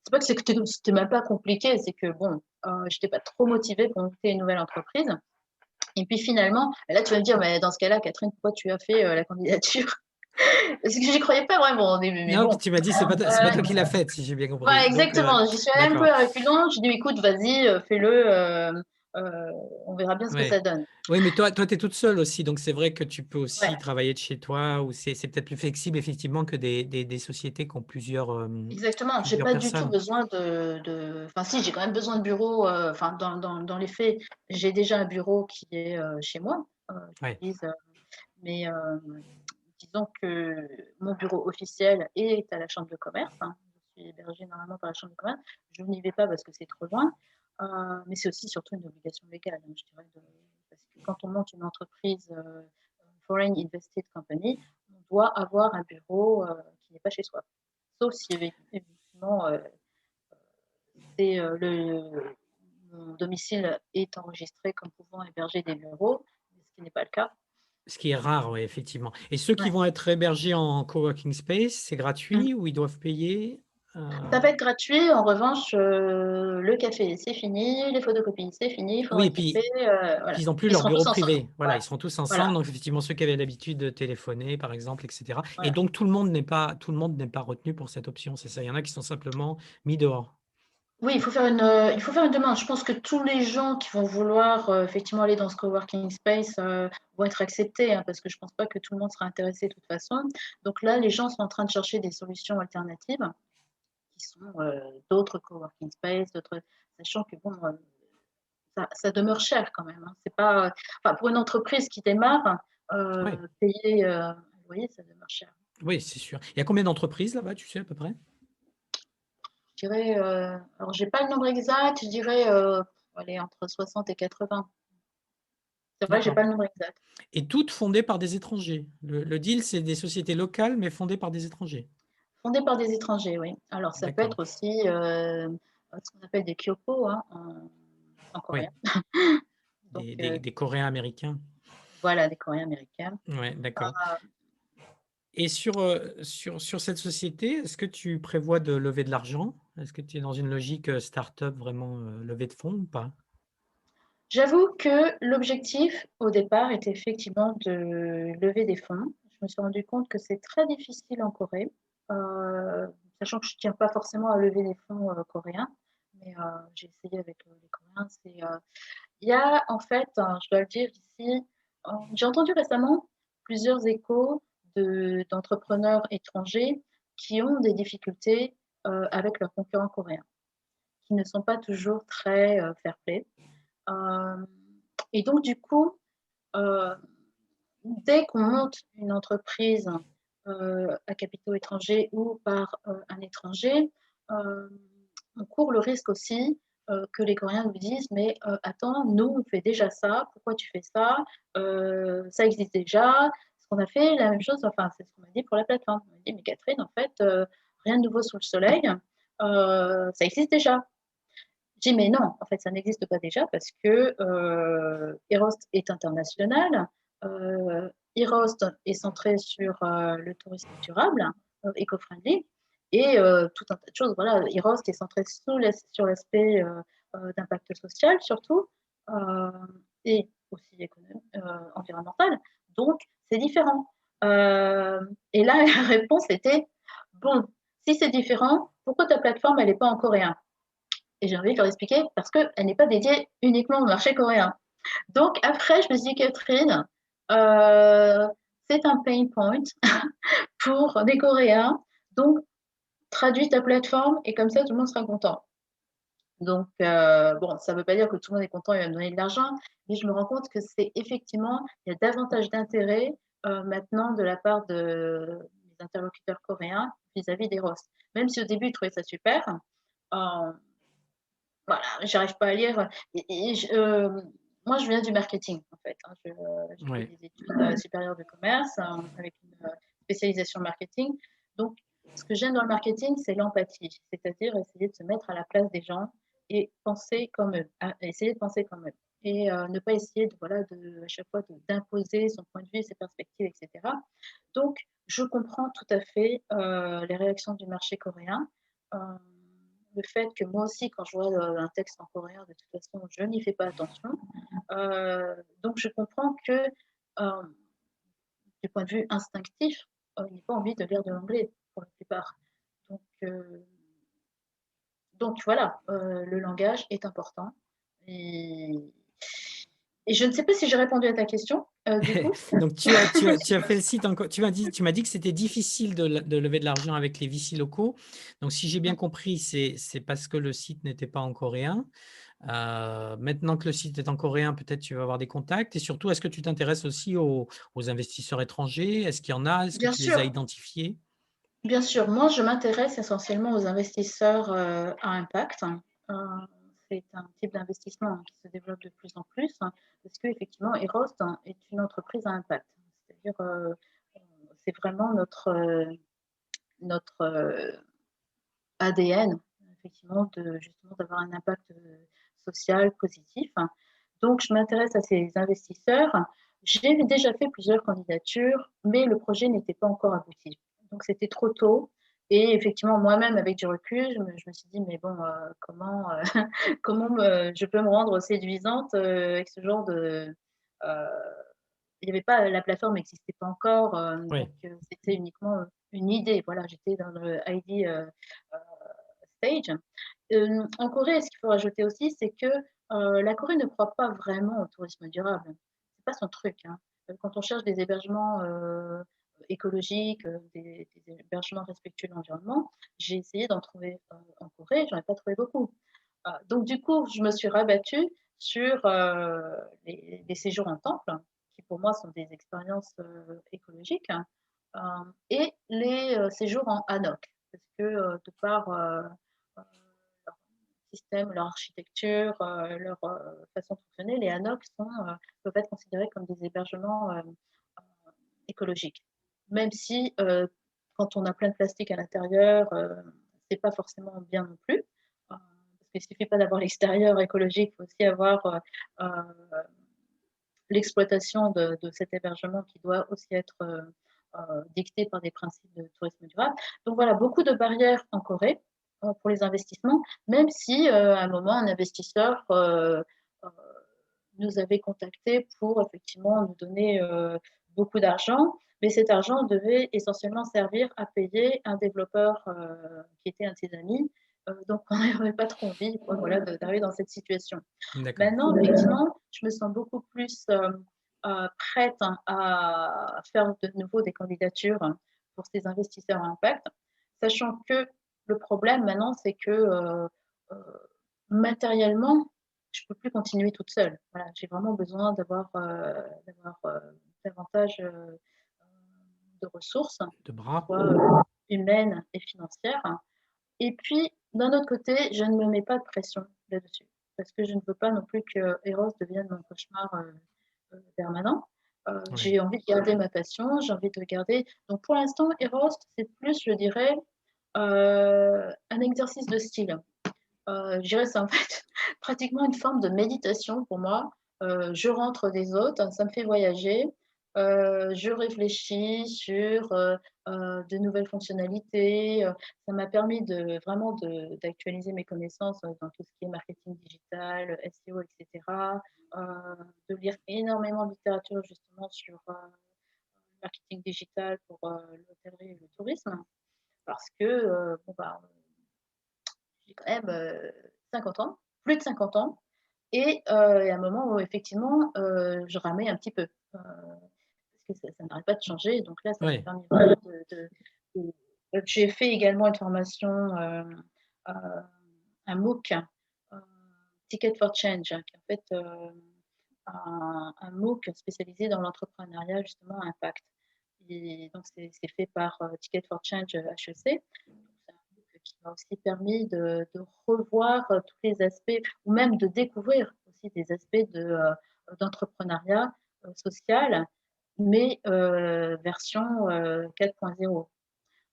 C'est pas que c'était même pas compliqué, c'est que bon, je n'étais pas trop motivée pour monter une nouvelle entreprise. Et puis finalement, là, tu vas me dire, mais dans ce cas-là, Catherine, pourquoi tu as fait la candidature? Parce que j'y croyais pas vraiment au début, mais Non, puis bon. tu m'as dit, c'est pas toi qui l'as faite, si j'ai bien Voilà, compris. Donc, exactement. J'y suis allée un peu d'accord. à reculons. J'ai dit, écoute, vas-y, fais-le. On verra bien ce que Ouais. ça donne. Oui, mais toi, tu es toute seule aussi. Donc, c'est vrai que tu peux Ouais, aussi travailler de chez toi ou c'est peut-être plus flexible, effectivement, que des sociétés qui ont exactement. J'ai plusieurs pas du tout personnes. besoin Enfin, si, j'ai quand même besoin de bureau. Enfin, dans les faits, j'ai déjà un bureau qui est chez moi. Ouais. J'utilise, mais disons que mon bureau officiel est à la chambre de commerce, hein. Je suis hébergée normalement par la chambre de commerce. Je n'y vais pas parce que c'est trop loin, mais c'est aussi surtout une obligation légale, hein, je dirais, parce que quand on monte une entreprise foreign invested company, on doit avoir un bureau qui n'est pas chez soi. Sauf si effectivement mon domicile est enregistré comme pouvant héberger des bureaux, ce qui n'est pas le cas. Ce qui est rare, oui, effectivement. Et ceux qui Ouais. vont être hébergés en coworking space, c'est Mm. gratuit ou ils doivent payer? Ça va être gratuit. En revanche, le café, c'est fini. Les photocopies, c'est fini. Il faudra Oui, un café. puis Voilà. ils n'ont plus Ils leur seront bureau tous ensemble. privé. Voilà, Voilà. ils seront tous ensemble. Voilà. Donc, effectivement, ceux qui avaient l'habitude de téléphoner, par exemple, etc. Et Voilà. donc, tout le monde n'est pas retenu pour cette option. C'est ça. Il y en a qui sont simplement mis dehors. Oui, il faut faire une demande. Je pense que tous les gens qui vont vouloir effectivement aller dans ce coworking space vont être acceptés, hein, parce que je ne pense pas que tout le monde sera intéressé de toute façon. Donc là, les gens sont en train de chercher des solutions alternatives qui sont d'autres coworking space, sachant que bon, ça demeure cher quand même, hein. C'est pas, enfin, pour une entreprise qui démarre, Oui, payer un loyer, ça demeure cher. oui, c'est sûr. Il y a combien d'entreprises là-bas, tu sais, à peu près? dirais, alors j'ai pas le nombre exact, je dirais, allez, entre 60 et 80. C'est vrai, j'ai D'accord. pas le nombre exact. Et toutes fondées par des étrangers. Le deal, c'est des sociétés locales, mais fondées par des étrangers. Fondé par des étrangers, oui. Alors ça peut D'accord. être aussi, ce qu'on appelle des kyoko, hein, en Oui, coréen. Donc des Coréens américains. voilà, des Coréens américains. Ouais, d'accord. Heu, Et sur cette société, est-ce que tu prévois de lever de l'argent? Est-ce que tu es dans une logique, start-up vraiment, levée de fonds ou pas? J'avoue que l'objectif au départ était effectivement de lever des fonds. Je me suis rendu compte que c'est très difficile en Corée, sachant que je ne tiens pas forcément à lever des fonds, coréens, mais j'ai essayé avec, les Coréens. Il y a en fait, je dois le dire ici, j'ai entendu récemment plusieurs échos d'entrepreneurs étrangers qui ont des difficultés, avec leurs concurrents coréens, qui ne sont pas toujours très, fair-play. Hem et donc du coup, heu, dès qu'on monte une entreprise, à capitaux étrangers ou par, un étranger, hem, on court le risque aussi, que les Coréens nous disent: «Mais, attends, nous on fait déjà ça, pourquoi tu fais ça? Ça existe déjà». Parce qu'on a fait la même chose, enfin c'est ce qu'on m'a dit pour la plateforme. On m'a dit: «Mais Catherine, en fait, rien de nouveau sous le soleil, ça existe déjà». Je dis: «Mais non, en fait, ça n'existe pas déjà parce que, Erost est international, Erost est centré sur, le tourisme durable, éco-friendly et tout un tas de choses. Voilà, Erost est centré sur l'aspect, d'impact social surtout, et aussi environnemental, donc c'est différent». Et là, la réponse était: «Bon, si c'est différent, pourquoi ta plateforme, elle est pas en coréen?» Et j'ai envie de leur expliquer parce qu'elle n'est pas dédiée uniquement au marché coréen. Donc après, je me suis dit, Catherine, euh, c'est un pain point pour des Coréens. Donc, traduis ta plateforme et comme ça, tout le monde sera content. Donc, bon, ça ne veut pas dire que tout le monde est content et va me donner de l'argent, mais je me rends compte que c'est effectivement, il y a davantage d'intérêt maintenant de la part de mes interlocuteurs coréens vis-à-vis des ROS. Même si au début, ils trouvaient ça super, euh, voilà, j'arrive pas à lire moi je viens du marketing en fait, hein. J'ai fait Ouais. des études, supérieures de commerce, avec une, spécialisation marketing. Donc ce que j'aime dans le marketing, c'est l'empathie, c'est-à-dire essayer de se mettre à la place des gens et penser comme eux, essayer de penser comme eux et ne pas essayer de voilà, à chaque fois d'imposer son point de vue, ses perspectives et cetera. Donc je comprends tout à fait, les réactions du marché coréen. Hem Le fait que moi aussi, quand je vois, un texte en coréen, de toute façon, je n'y fais pas attention. Donc je comprends que, hem, du point de vue instinctif, ils n'aient pas envie de lire de l'anglais, pour la plupart. Donc heu, donc voilà, le langage est important et je ne sais pas si j'ai répondu à ta question, du coup? Donc tu as fait le site en co tu m'as dit que c'était difficile de lever de l'argent avec les VC locaux. Donc si j'ai bien compris, c'est parce que le site n'était pas en coréen. Maintenant que le site est en coréen, peut-être tu vas avoir des contacts et surtout, est-ce que tu t'intéresses aussi aux investisseurs étrangers? Est-ce qu'il y en a? Est-ce que Bien tu les as sûr, identifiés? bien sûr. Moi, je m'intéresse essentiellement aux investisseurs, à impact. Heu, c'est un type d'investissement, qui se développe de plus en plus, parce qu'effectivement Erost, est une entreprise à impact. C'est-à-dire, c'est vraiment notre, ADN, effectivement, justement d'avoir un impact, social positif. Donc je m'intéresse à ces investisseurs. J'ai déjà fait plusieurs candidatures, mais le projet n'était pas encore abouti. Donc c'était trop tôt et effectivement moi-même avec du recul, je me suis dit: «Mais bon, comment, comment je peux me rendre séduisante, avec ce genre de». heu, il y avait pas la plateforme n'existait pas encore, Oui. donc c'était uniquement, une idée. Voilà, j'étais dans le ID, stage. En Corée, ce qu'il faut rajouter aussi, c'est que, la Corée ne croit pas vraiment au tourisme durable. C'est pas son truc, hein. Quand on cherche des hébergements, écologiques, des hébergements respectueux de l'environnement, j'ai essayé d'en trouver, en Corée, j'en ai pas trouvé beaucoup. Donc du coup, je me suis rabattue sur, les séjours en temple, qui pour moi sont des expériences, écologiques, et les, séjours en hanok. Parce que, de par, leur système, leur architecture, leur façon de fonctionner, les HANOC peuvent être considérés comme des hébergements écologiques. Même si, quand on a plein de plastique à l'intérieur, c'est pas forcément bien non plus. Parce qu'il suffit pas d'avoir l'extérieur écologique, il faut aussi avoir l'exploitation de cet hébergement qui doit aussi être dictée par des principes de tourisme durable. Donc voilà, beaucoup de barrières en Corée pour les investissements, même si à un moment, un investisseur nous avait contacté pour effectivement nous donner beaucoup d'argent, mais cet argent devait essentiellement servir à payer un développeur qui était un de ses amis. Donc, on n'avait pas trop envie voilà, d'arriver dans cette situation. D'accord. Maintenant, effectivement, je me sens beaucoup plus prête à faire de nouveau des candidatures pour ces investisseurs à impact, sachant que le problème maintenant, c'est que euh, matériellement, je ne peux plus continuer toute seule. Voilà, j'ai vraiment besoin d'avoir davantage de ressources, De bras. soit humaines et financières. Et puis, d'un autre côté, je ne me mets pas de pression là-dessus, parce que je ne veux pas non plus que Eros devienne mon cauchemar permanent. Oui. J'ai envie de garder ma passion, j'ai envie de garder. Donc, pour l'instant, Eros, c'est plus, je dirais, un exercice de style. Je dirais, c'est en fait pratiquement une forme de méditation pour moi. Je rentre des autres, ça me fait voyager. Je réfléchis sur de nouvelles fonctionnalités. Ça m'a permis vraiment d'actualiser mes connaissances dans tout ce qui est marketing digital, SEO, etc. De lire énormément de littérature justement sur le marketing digital pour l'hôtellerie et le tourisme. Parce que bon, bah, j'ai quand même 50 ans, plus de 50 ans, et il y a un moment où effectivement je ramais un petit peu, parce que ça n'arrête pas de changer. Donc là, ça m'a Oui. permis vraiment de j'ai fait également une formation, euh, un MOOC, Ticket for Change, qui est en fait un MOOC spécialisé dans l'entrepreneuriat justement à impact. Et donc c'est fait par Ticket for Change HEC. C'est un MOOC qui m'a aussi permis de revoir tous les aspects, ou même de découvrir aussi des aspects d'entrepreneuriat social, mais version 4.0.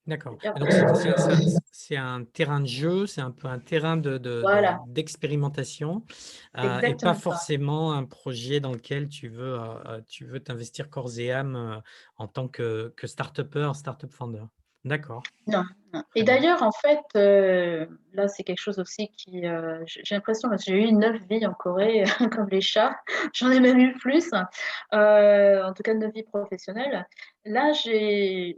D'accord. C'est-à-dire, Et donc, c'est un terrain de jeu, c'est un peu un terrain voilà, d'expérimentation c'est et pas exactement ça. forcément un projet dans lequel tu veux t'investir corps et âme en tant que start-upper, start-up founder. D'accord, Non, non. Et très bien. d'ailleurs, en fait, là, c'est quelque chose aussi qui, j'ai l'impression, parce que j'ai eu 9 vies en Corée, comme les chats, j'en ai même eu plus, en tout cas 9 vies professionnelles. Là, c'est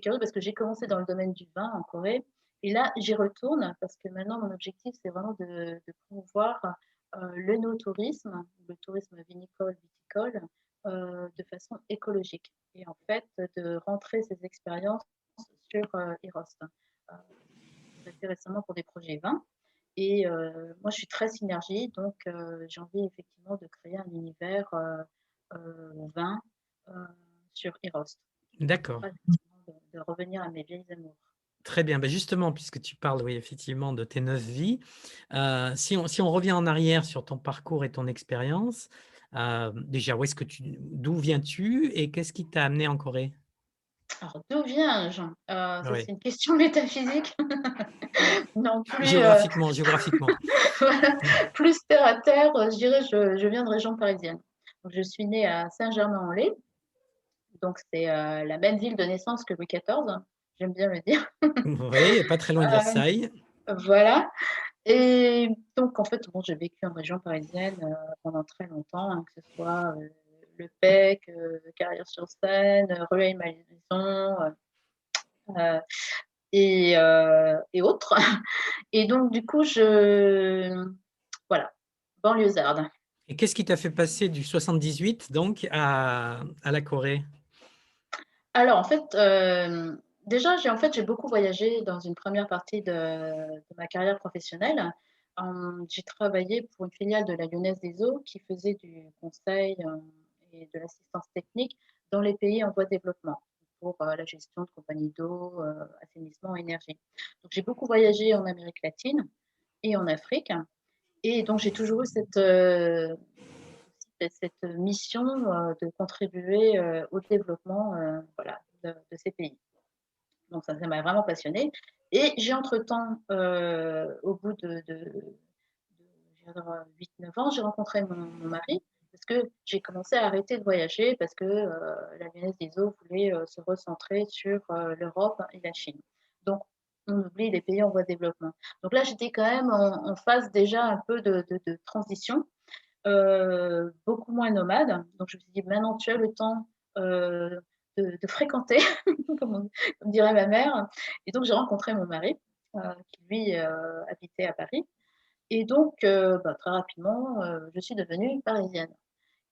curieux parce que j'ai commencé dans le domaine du vin en Corée, et là, j'y retourne parce que maintenant, mon objectif, c'est vraiment de promouvoir l'œnotourisme, le tourisme vinicole, viticole, de façon écologique. Et en fait, de rentrer ces expériences sur Eros. J'ai fait récemment pour des projets vins. Et moi, je suis très synergie, donc j'ai envie effectivement de créer un univers vin sur Eros. Ça me D'accord. permettra effectivement de revenir à mes vieilles amours. Très bien. Ben justement, puisque tu parles, oui, effectivement, de tes 9 vies, si on revient en arrière sur ton parcours et ton expérience, déjà, d'où viens-tu et qu'est-ce qui t'a amené en Corée? Alors, d'où viens-je? Ça, c'est Oui. une question métaphysique. Non, plus, Géographiquement. voilà, plus terre à terre, je dirais, je viens de région parisienne. Donc, je suis née à Saint-Germain-en-Laye. Donc, c'est la même ville de naissance que Louis XIV, j'aime bien le dire. Oui, pas très loin de Versailles. Voilà. Et donc, en fait, bon, j'ai vécu en région parisienne pendant très longtemps, hein, que ce soit Le Pec, Carrière-sur-Seine, Rueil-Malmaison euh, et autres. Et donc, du coup, voilà, banlieusarde. Et qu'est-ce qui t'a fait passer du 78 donc à la Corée? Alors, en fait, déjà, j'ai beaucoup voyagé dans une première partie de ma carrière professionnelle. J'ai travaillé pour une filiale de la Lyonnaise des Eaux qui faisait du conseil et de l'assistance technique dans les pays en voie de développement. pour la gestion de compagnies d'eau, assainissement, énergie. Donc j'ai beaucoup voyagé en Amérique latine et en Afrique et donc j'ai toujours eu cette mission, de contribuer, au développement, voilà, de ces pays. Donc ça m'a vraiment passionnée et j'ai entre-temps, au bout je vais dire, 8-9 ans, j'ai rencontré mon mari parce que j'ai commencé à arrêter de voyager parce que, la Lyonnaise des Eaux voulait, se recentrer sur, l'Europe et la Chine. Donc on oublie les pays en voie de développement. Donc là, j'étais quand même en phase déjà un peu de transition, beaucoup moins nomade. Donc je me suis dit: «Maintenant tu as le temps, de fréquenter», comme dirait ma mère et donc j'ai rencontré mon mari, qui lui, habitait à Paris et donc très rapidement, je suis devenue parisienne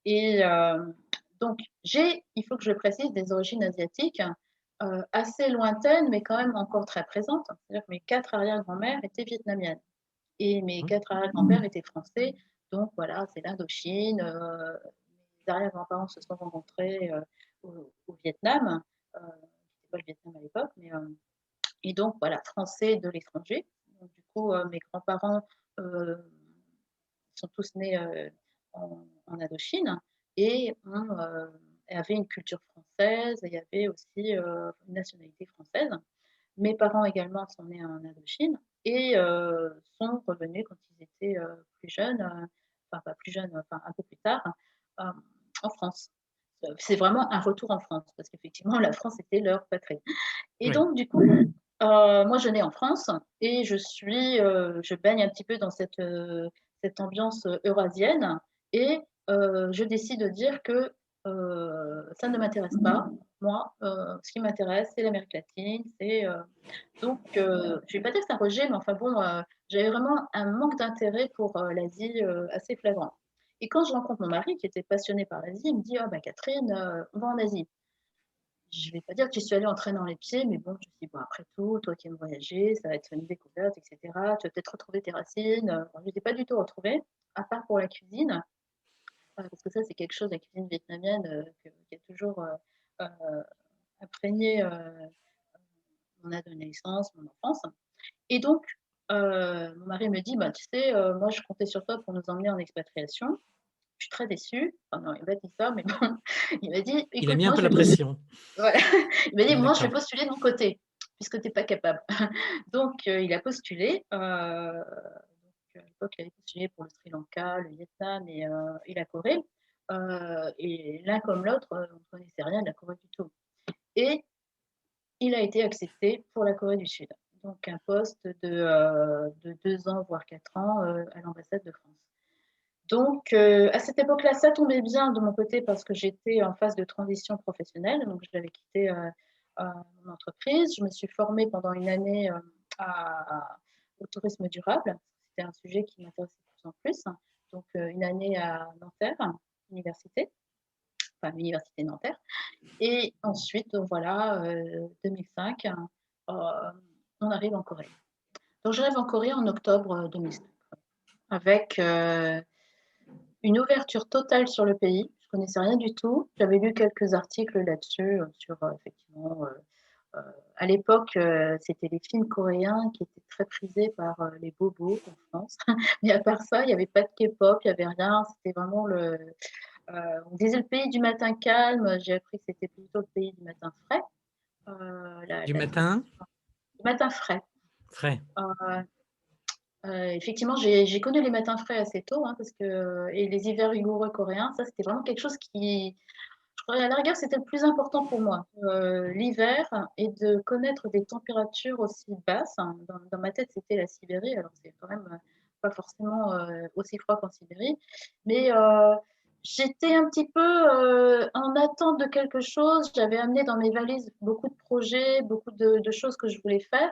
et donc j'ai, il faut que je le précise, des origines asiatiques, assez lointaines, mais quand même encore très présentes. C'est-à-dire que mes 4 arrière-grand-mères étaient vietnamiennes et mes 4 arrière-grands-pères étaient français. Donc voilà, c'est l'Indochine, mes arrière-grands-parents se sont rencontrés, au Vietnam, c'était pas le Vietnam à l'époque, mais et donc voilà, français de l'étranger. Donc du coup, mes grands-parents, heu, sont tous nés, en Indochine et avaient une culture française et il y avait aussi, une nationalité française. Mes parents également sont nés en Indochine et sont revenus quand ils étaient, plus jeunes, enfin pas plus jeunes, enfin un peu plus tard, en France. C'est vraiment un retour en France parce qu'effectivement la France était leur patrie et Oui. donc du coup, moi je nais en France et je baigne un petit peu dans cette ambiance, eurasienne et je décide de dire que, ça ne m'intéresse pas. Moi, ce qui m'intéresse, c'est l'Amérique latine, donc je vais pas dire que c'est un rejet, mais enfin bon, j'avais vraiment un manque d'intérêt pour, l'Asie, assez flagrant et quand je rencontre mon mari qui était passionné par l'Asie, il me dit: «Ah bah Catherine, on va en Asie». Je vais pas dire que j'y suis allée en traînant les pieds, mais bon, je me suis dit: «Bon, après tout, toi qui aimes voyager, ça va être une découverte et cetera. Tu vas peut-être retrouver tes racines», je les ai pas du tout retrouvées, à part pour la cuisine, parce que ça, c'est quelque chose, la cuisine vietnamienne, qui a toujours, imprégné, mon adolescence, mon enfance et donc mon mari me dit: «Bah, tu sais, moi, je comptais sur toi pour nous emmener en expatriation». Je suis très déçue. Enfin non, il m'a pas dit ça, mais bon, il m'a dit: Il a «Écoute, mis un moi, peu je la vais postuler». pression. Voilà, il m'a dit: «Moi, je vais D'accord. postuler de mon côté, puisque tu es pas capable». Donc il a postulé, à l'époque, il avait postulé pour le Sri Lanka, le Vietnam et la Corée, et l'un comme l'autre, on ne connaissait rien de la Corée du tout et il a été accepté pour la Corée du Sud. Donc un poste de 2 ans, voire 4 ans, à l'ambassade de France. Donc à cette époque-là, ça tombait bien de mon côté parce que j'étais en phase de transition professionnelle, donc j'avais quitté, mon entreprise. Je me suis formée pendant une année, au tourisme durable. C'était un sujet qui m'intéressait de plus en plus. Donc une année à Nanterre, université, enfin l'université de Nanterre et ensuite donc voilà, 2005, on arrive en Corée. Donc j'arrive en Corée en octobre, 2005 avec, une ouverture totale sur le pays. Je connaissais rien du tout. J'avais lu quelques articles là-dessus, sur, effectivement, heu, à l'époque, c'était les films coréens qui étaient très prisés par, les bobos en France. Mais à part ça, il y avait pas de K-pop, il y avait rien. C'était vraiment on disait le pays du matin calme, j'ai appris que c'était plutôt le pays du matin frais. Du La matin? Du matin frais. Frais. Heu effectivement, j'ai connu les matins frais assez tôt, hein, parce que et les hivers rigoureux coréens, ça, c'était vraiment quelque chose qui je crois à la rigueur, c'était le plus important pour moi, l'hiver et de connaître des températures aussi basses. Dans ma tête, c'était la Sibérie, alors c'est quand même, pas forcément, aussi froid qu'en Sibérie, mais j'étais un petit peu, en attente de quelque chose. J'avais amené dans mes valises beaucoup de projets, beaucoup de choses que je voulais faire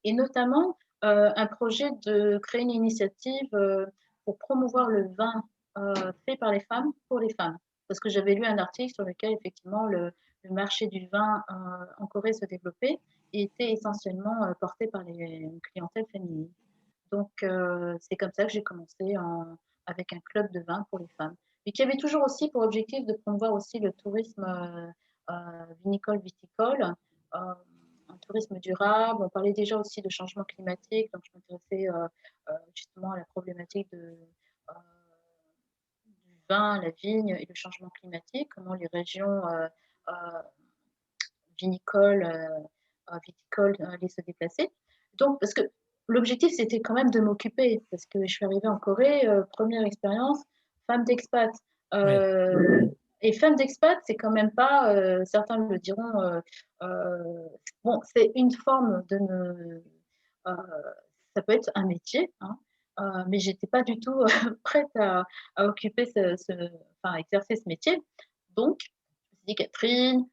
et notamment, un projet de créer une initiative, pour promouvoir le vin, fait par les femmes, pour les femmes. Parce que j'avais lu un article sur lequel effectivement le marché du vin, en Corée se développait et était essentiellement, porté par une clientèle féminine. Donc c'est comme ça que j'ai commencé avec un club de vin pour les femmes. Et qui avait toujours aussi pour objectif de promouvoir aussi le tourisme, vinicole, viticole, un tourisme durable. On parlait déjà aussi de changement climatique, donc je m'intéressais justement à la problématique du vin, la vigne et le changement climatique, comment les régions euh, vinicoles, viticoles allaient se déplacer. Donc, parce que l'objectif, c'était quand même de m'occuper, parce que je suis arrivée en Corée, première expérience, femme d'expat. Oui, Et femme d'expat, c'est quand même pas, certains le diront, bon, c'est une forme de euh, ça peut être un métier, hein, mais j'étais pas du tout prête à occuper enfin, à exercer ce métier. Donc, je me suis dit, Catherine,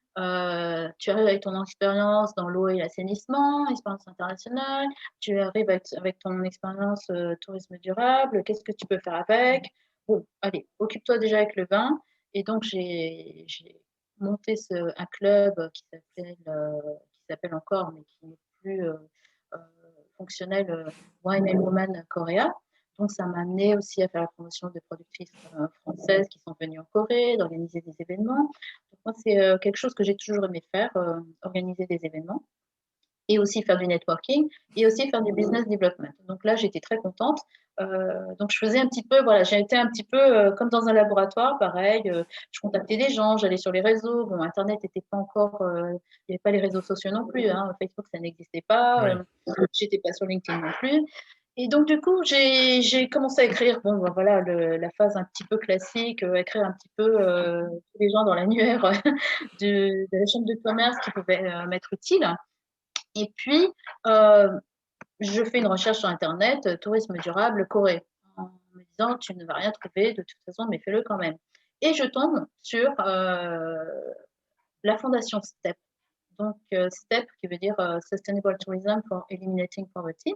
tu arrives avec ton expérience dans l'eau et l'assainissement, expérience internationale, tu arrives avec ton expérience tourisme durable, qu'est-ce que tu peux faire avec? Bon, allez, occupe-toi déjà avec le vin. Et donc, j'ai monté un club qui s'appelle encore, mais qui n'est plus euh, fonctionnel, Wine and Women Korea. Donc, ça m'a amené aussi à faire la promotion de productrices françaises qui sont venues en Corée, d'organiser des événements. Donc, moi, c'est quelque chose que j'ai toujours aimé faire, organiser des événements et aussi faire du networking et aussi faire du business development. Donc là, j'étais très contente. Donc je faisais un petit peu, voilà, j'ai été un petit peu comme dans un laboratoire, pareil. Je contactais des gens, j'allais sur les réseaux. Bon, Internet n'était pas encore, il n'y avait pas les réseaux sociaux non plus. Hein. Facebook, ça n'existait pas. oui. J'étais pas sur LinkedIn non plus. Et donc, du coup, j'ai commencé à écrire, bon, ben, voilà, la phase un petit peu classique, écrire un petit peu tous les gens dans l'annuaire de la chambre de commerce qui pouvaient m'être utiles. Et puis, je fais une recherche sur Internet, tourisme durable, Corée, en me disant, tu ne vas rien trouver de toute façon, mais fais-le quand même. Et je tombe sur la fondation STEP. Donc, STEP, qui veut dire Sustainable Tourism for Eliminating Poverty.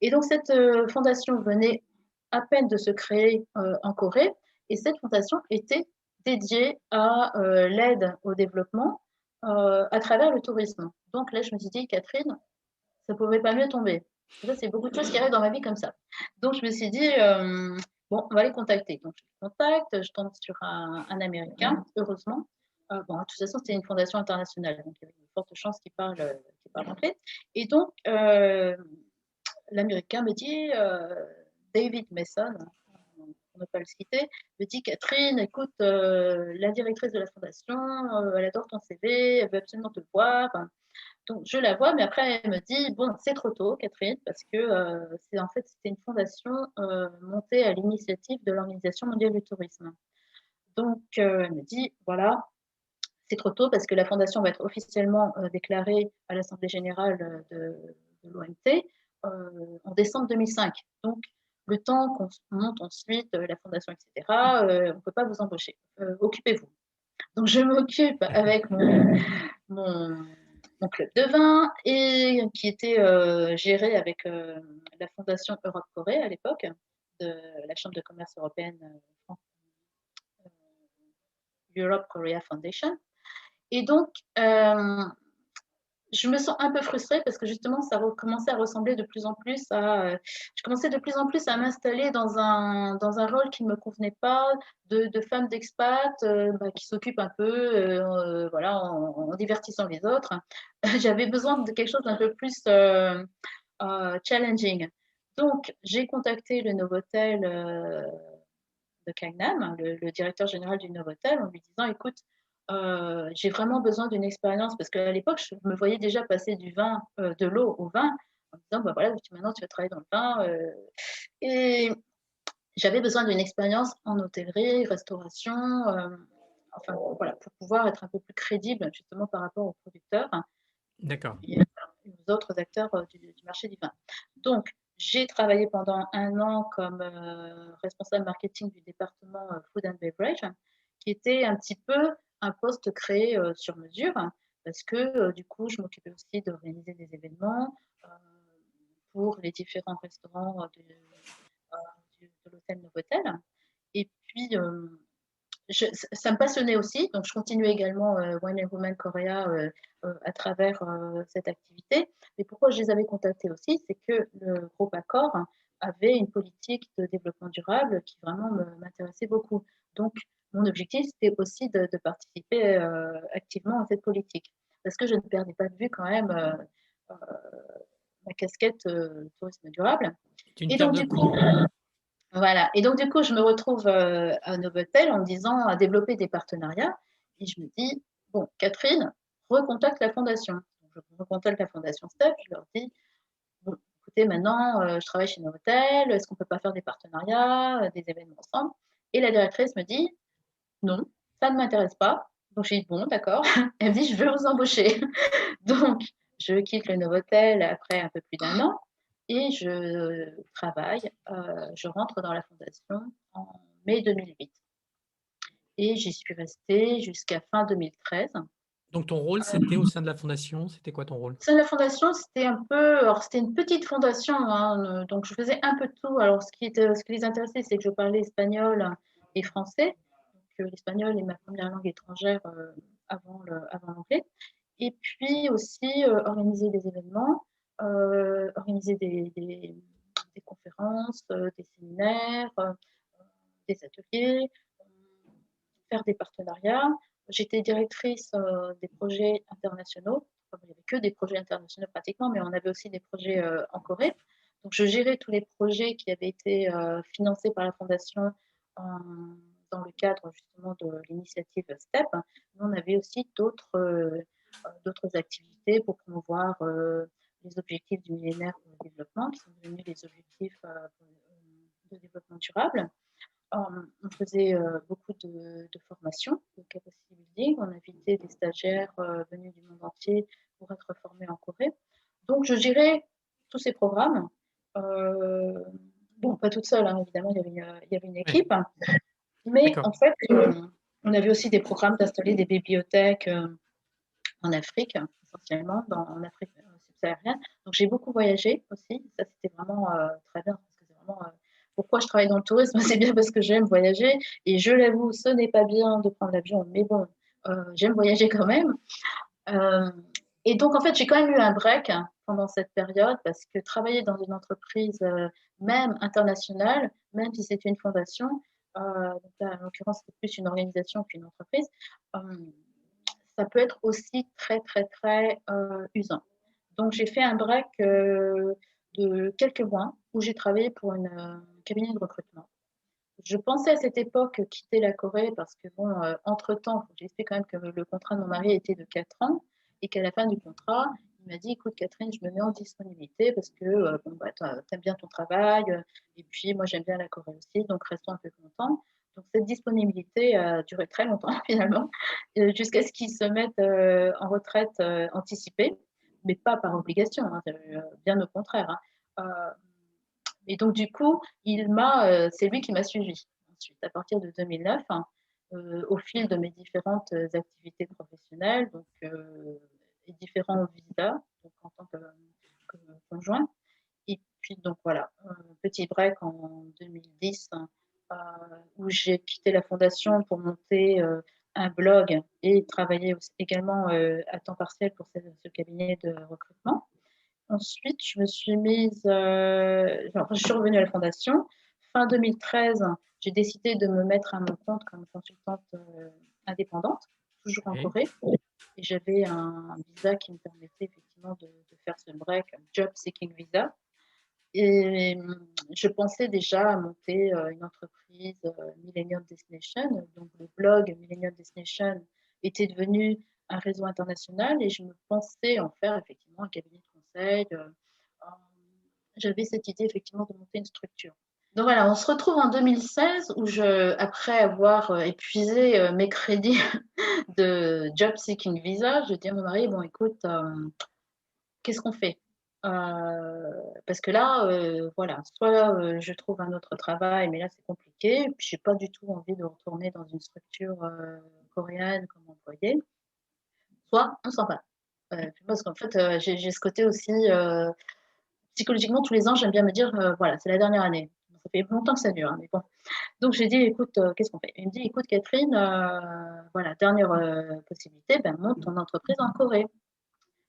Et donc, cette fondation venait à peine de se créer en Corée. Et cette fondation était dédiée à l'aide au développement à travers le tourisme. Donc là, je me suis dit, Catherine, ça ne pouvait pas mieux tomber. Ça, c'est beaucoup de choses qui arrivent dans ma vie comme ça. Donc, je me suis dit, bon, on va les contacter. Donc, je les contacte, je tombe sur un Américain, heureusement. Bon, de toute façon, c'était une fondation internationale, donc il y avait une forte chance qu'il parle anglais. Et donc, l'Américain me dit, David Mason, pour ne pas le citer, me dit, Catherine, écoute, la directrice de la fondation, elle adore ton CV, elle veut absolument te voir. Donc, je la vois, mais après, elle me dit, bon, c'est trop tôt, Catherine, parce que en fait, c'était une fondation montée à l'initiative de l'Organisation mondiale du tourisme. Donc, elle me dit, voilà, c'est trop tôt parce que la fondation va être officiellement déclarée à l'Assemblée générale de l'OMT en décembre 2005. Donc, le temps qu'on monte ensuite la fondation, etc., on ne peut pas vous embaucher. Occupez-vous. Donc, je m'occupe avec mon, mon club de vin et qui était géré avec la Fondation Europe-Corée à l'époque, de la Chambre de commerce européenne Europe Korea Foundation. Et donc, je me sens un peu frustrée parce que justement, ça commençait à ressembler de plus en plus à. Je commençais de plus en plus à m'installer dans un rôle qui ne me convenait pas, de femme d'expat qui s'occupe un peu voilà, en divertissant les autres. J'avais besoin de quelque chose d'un peu plus challenging. Donc, j'ai contacté le Novotel de Gangnam, le directeur général du Novotel, en lui disant, écoute, j'ai vraiment besoin d'une expérience parce qu'à l'époque, je me voyais déjà passer du vin, de l'eau au vin, en me disant, bah voilà, maintenant tu vas travailler dans le vin. Et j'avais besoin d'une expérience en hôtellerie, restauration, enfin voilà, pour pouvoir être un peu plus crédible justement par rapport aux producteurs D'accord. et aux autres acteurs du marché du vin. Donc, j'ai travaillé pendant 1 an comme responsable marketing du département Food and Beverage, qui était un petit peu un poste créé sur mesure, parce que du coup, je m'occupais aussi d'organiser des événements pour les différents restaurants de l'hôtel Novotel. Et puis, ça me passionnait aussi, donc je continuais également Wine and Women Korea à travers cette activité. Mais pourquoi je les avais contactés aussi, c'est que le groupe Accor avait une politique de développement durable qui vraiment m'intéressait beaucoup. Donc, mon objectif, c'était aussi de participer activement à cette politique. Parce que je ne perdais pas de vue quand même euh, ma casquette tourisme durable. C'est une Et pierre donc, deux du coups. coup, voilà. Et donc, du coup, je me retrouve à Novotel en me disant à développer des partenariats. Et je me dis, bon, Catherine, recontacte la fondation. Donc, je recontacte la fondation STEP. Je leur dis, bon, écoutez, maintenant, je travaille chez Novotel. Est-ce qu'on ne peut pas faire des partenariats, des événements ensemble? Et la directrice me dit, non, ça ne m'intéresse pas. Donc, j'ai dit, bon, d'accord. Elle me dit, je veux vous embaucher. Donc, je quitte le Novotel après un peu plus d'un an et je travaille, je rentre dans la fondation en mai 2008. Et j'y suis restée jusqu'à fin 2013. Donc, ton rôle, c'était au sein de la fondation, c'était quoi ton rôle? Au sein de la fondation, c'était un peu, alors c'était une petite fondation, hein, donc je faisais un peu de tout. Alors, ce qui les intéressait, c'est que je parlais espagnol et français. Donc, l'espagnol est ma première langue étrangère avant l'anglais. Et puis aussi organiser des événements, organiser des conférences, des séminaires, des ateliers, faire des partenariats. J'étais directrice des projets internationaux. Enfin, il n'y avait que des projets internationaux pratiquement, mais on avait aussi des projets en Corée. Donc, je gérais tous les projets qui avaient été financés par la Fondation dans le cadre justement de l'initiative STEP. Mais on avait aussi d'autres activités pour promouvoir les objectifs du millénaire pour le développement, qui sont devenus les objectifs de développement durable. On faisait beaucoup de formations, de capacity building. On invitait des stagiaires venus du monde entier pour être formés en Corée. Donc, je gérais tous ces programmes. Bon, pas toute seule, hein, évidemment, il y avait une Ouais, équipe. Mais d'accord. en fait, on avait aussi des programmes d'installer des bibliothèques en Afrique, essentiellement, en Afrique subsaharienne. Donc, j'ai beaucoup voyagé aussi. Ça, c'était vraiment très bien, parce que c'est vraiment pourquoi je travaille dans le tourisme, c'est bien parce que j'aime voyager. Et je l'avoue, ce n'est pas bien de prendre l'avion, mais bon, j'aime voyager quand même. Euh, et donc, en fait, j'ai quand même eu un break pendant cette période, parce que travailler dans une entreprise, même internationale, même si c'est une fondation, donc là, en l'occurrence, c'est plus une organisation qu'une entreprise, euh, ça peut être aussi très, très, très usant. Donc, j'ai fait un break de quelques mois où j'ai travaillé pour un cabinet de recrutement. Je pensais à cette époque quitter la Corée parce que, bon, entre-temps, j'explique quand même que le contrat de mon mari était de 4 ans et qu'à la fin du contrat, il m'a dit, écoute Catherine, je me mets en disponibilité parce que bon, bah, tu aimes bien ton travail et puis moi j'aime bien la Corée aussi, donc restons un peu longtemps. Donc cette disponibilité a duré très longtemps finalement, jusqu'à ce qu'ils se mettent en retraite anticipée, mais pas par obligation, hein, bien au contraire. Hein. Et donc, du coup, c'est lui qui m'a suivi. Ensuite, à partir de 2009, hein, au fil de mes différentes activités professionnelles, donc, et différents visas, donc en tant que conjoint. Et puis, donc voilà, un petit break en 2010, hein, où j'ai quitté la fondation pour monter un blog et travailler également à temps partiel pour ce cabinet de recrutement. Ensuite, je me suis je suis revenue à la fondation. Fin 2013, j'ai décidé de me mettre à mon compte comme consultante indépendante, toujours en Okay. Corée. Et j'avais un visa qui me permettait effectivement de faire ce break, un Job Seeking Visa. Et je pensais déjà à monter une entreprise Millennium Destination. Donc, le blog Millennium Destination était devenu un réseau international et je me pensais en faire effectivement un cabinet de conseil. J'avais cette idée effectivement de monter une structure. Donc voilà, on se retrouve en 2016 où après avoir épuisé mes crédits de Job Seeking Visa, je dis à mon mari, bon écoute, qu'est-ce qu'on fait? Parce que là, voilà, soit je trouve un autre travail, mais là c'est compliqué, puis j'ai pas du tout envie de retourner dans une structure coréenne comme employée, soit on s'en va. Parce qu'en fait, j'ai ce côté aussi, psychologiquement, tous les ans, j'aime bien me dire, voilà, c'est la dernière année. Ça fait longtemps que ça dure, hein, mais bon. Donc j'ai dit, écoute, qu'est-ce qu'on fait? Il me dit, écoute Catherine, voilà, dernière possibilité, ben, monte ton entreprise en Corée.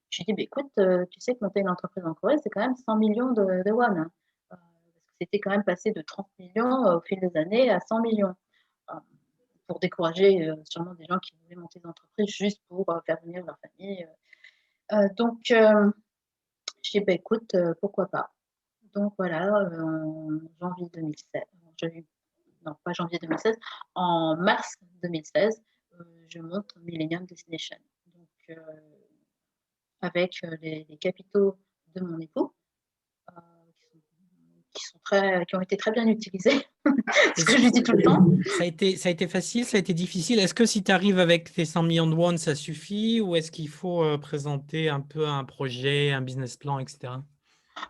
Je lui ai dit, bah, écoute, tu sais que monter une entreprise en Corée, c'est quand même 100 millions de won. Hein. Parce que c'était quand même passé de 30 millions au fil des années à 100 millions. Euh, pour décourager sûrement des gens qui voulaient monter des entreprises juste pour faire venir leur famille. Donc, je dis, bah, écoute, pourquoi pas. Donc voilà, en janvier 2016, non pas janvier 2016, en mars 2016, je monte Millennium Destination. Donc, avec les capitaux de mon époux, euh, qui ont été très bien utilisés, ce que je lui dis tout le temps. Ça a été facile, ça a été difficile. Est-ce que si tu arrives avec tes 100 millions de won, ça suffit ou est-ce qu'il faut présenter un peu un projet, un business plan, etc.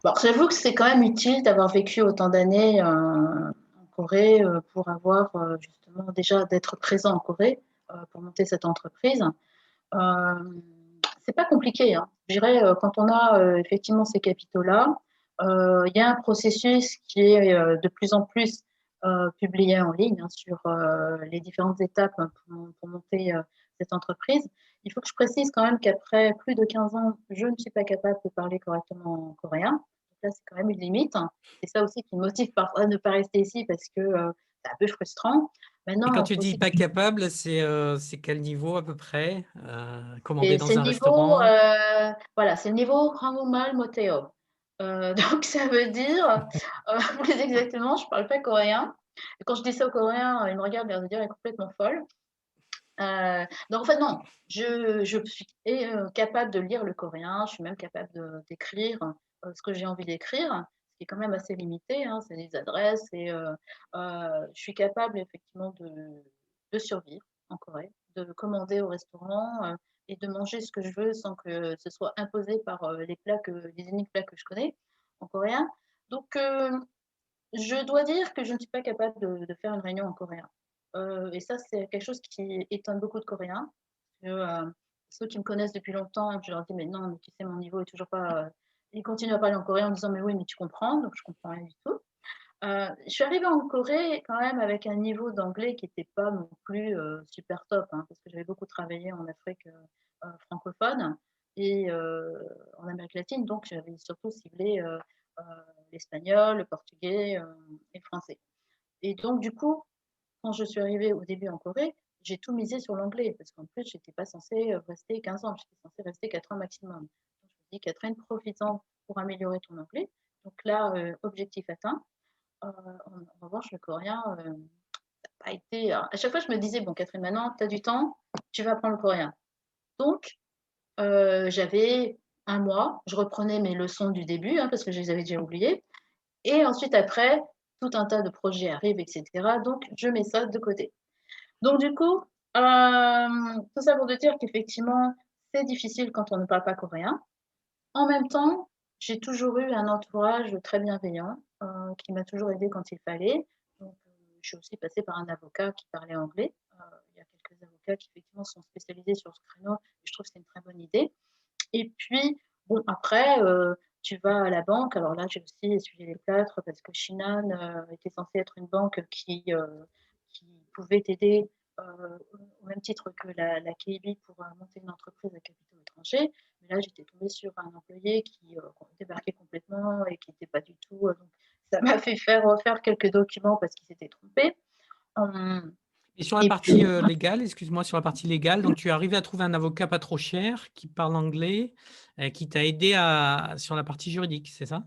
Bon, j'avoue que c'est quand même utile d'avoir vécu autant d'années en Corée pour avoir justement déjà d'être présent en Corée pour monter cette entreprise. C'est pas compliqué, hein. Je dirais, quand on a effectivement ces capitaux-là, il y a un processus qui est de plus en plus publié en ligne, hein, sur les différentes étapes pour monter cette entreprise. Il faut que je précise quand même qu'après plus de 15 ans, je ne suis pas capable de parler correctement en coréen. Donc là, c'est quand même une limite. C'est ça aussi qui me motive parfois à ne pas rester ici parce que c'est un peu frustrant. Et Maintenant, quand il tu faut dis aussi pas capable, c'est quel niveau à peu près? Commander Et c'est dans le un niveau, restaurant? voilà, c'est le niveau Hangumal Moteo. Donc ça veut dire, plus exactement, je parle pas coréen. Et quand je dis ça aux Coréens, ils me regardent l'air de dire: «Elle est complètement folle». Donc en fait non, je suis capable de lire le coréen, je suis même capable d'écrire, ce que j'ai envie d'écrire, ce qui est quand même assez limité, hein, c'est des adresses et je suis capable effectivement de survivre en Corée, de commander au restaurant, et de manger ce que je veux sans que ce soit imposé par, les uniques plats que je connais en coréen. Donc je dois dire que je ne suis pas capable de faire une réunion en coréen. Et ça, c'est quelque chose qui étonne beaucoup de Coréens. Que, ceux qui me connaissent depuis longtemps, je leur dis: «Mais non, mais tu sais, mon niveau est toujours pas», ils continuent à parler en coréen en me disant: «Mais oui, mais tu comprends?» donc je comprends rien du tout. Je suis arrivée en Corée quand même avec un niveau d'anglais qui était pas non plus, super top, hein, parce que j'avais beaucoup travaillé en Afrique, francophone et en Amérique latine, donc j'avais surtout ciblé, heu, l'espagnol, le portugais, et le français. Et donc du coup, quand je suis arrivée au début en Corée, j'ai tout misé sur l'anglais parce qu'en plus, j'étais pas censée, rester 15 ans, j'étais censée rester 4 ans maximum. Donc je me dis: «Catherine, profites-en pour améliorer ton anglais». Donc là, objectif atteint. En revanche, le coréen, a été à chaque fois, je me disais: «Bon Catherine, maintenant tu as du temps, tu vas apprendre le coréen». Donc j'avais un mois, je reprenais mes leçons du début, hein, parce que je les avais déjà oubliées et ensuite après, tout un tas de projets arrivent et cetera, donc je mets ça de côté. Donc du coup, tout ça pour te dire qu'effectivement, c'est difficile quand on ne parle pas coréen. En même temps, j'ai toujours eu un entourage très bienveillant, qui m'a toujours aidée quand il fallait. Donc, je suis aussi passée par un avocat qui parlait anglais. Il y a quelques avocats qui effectivement sont spécialisés sur ce créneau et je trouve que c'est une très bonne idée. Et puis, bon après, tu vas à la banque. Alors là, j'ai aussi essuyé les plâtres parce que Shinhan, était censée être une banque qui pouvait t'aider, au même titre que la KEB pour, monter une entreprise à capitaux étrangers. Mais là, j'étais tombée sur un employé qui, débarquait complètement et qui était pas du tout, donc ça m'a fait refaire quelques documents parce qu'il s'était trompé. Hem Et sur la et partie puis légale, excuse-moi, sur la partie légale, donc tu es arrivé à trouver un avocat pas trop cher qui parle anglais, qui t'a aidé sur la partie juridique, c'est ça?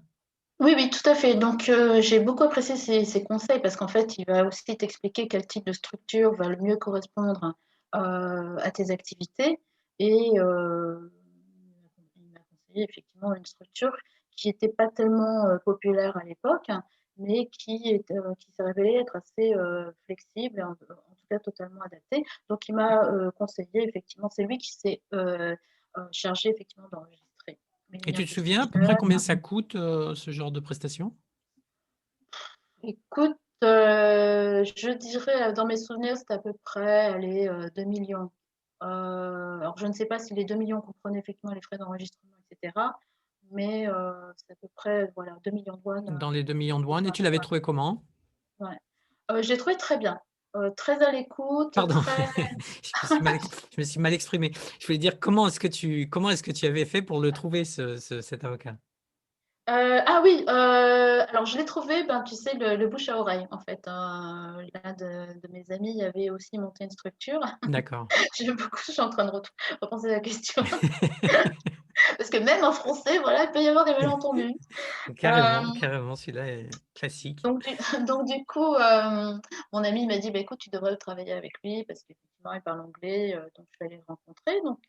Oui, oui, tout à fait. Donc, j'ai beaucoup apprécié ses conseils parce qu'en fait, il va aussi t'expliquer quel type de structure va le mieux correspondre, à tes activités et il m'a conseillé effectivement une structure qui était pas tellement, populaire à l'époque, mais qui s'est révélée être assez, flexible et en tout cas totalement adaptée. Donc il m'a, conseillé effectivement c'est lui qui s'est, chargé effectivement d'enregistrer Et tu Millennium te souviens à peu près Destination. combien ça coûte, ce genre de prestation? Écoute, je dirais, dans mes souvenirs, c'était à peu près, allez, 2 000 000. Alors je ne sais pas si les 2 000 000 comprenaient effectivement les frais d'enregistrement et cetera, mais c'est à peu près, voilà, 2 millions de won, Dans les 2 millions de c'est won et ça, tu l'avais ouais, trouvé comment? ouais. Je l'ai trouvé très bien, très à l'écoute, Pardon, très je me suis mal exprimé. Je voulais dire comment est-ce que tu avais fait pour le trouver cet avocat? Ah oui, alors je l'ai trouvé, ben, tu sais, le bouche à oreille, en fait. L'un de mes amis avait aussi monté une structure. D'accord. Je suis en train de repenser à la question. Parce que même en français, voilà, il peut y avoir des malentendus. Carrément, Euh, carrément, celui-là est classique. donc, donc, du coup, mon ami m'a dit, bah, écoute, tu devrais travailler avec lui parce qu'effectivement, il parle anglais. Donc, je suis allée le rencontrer. Donc,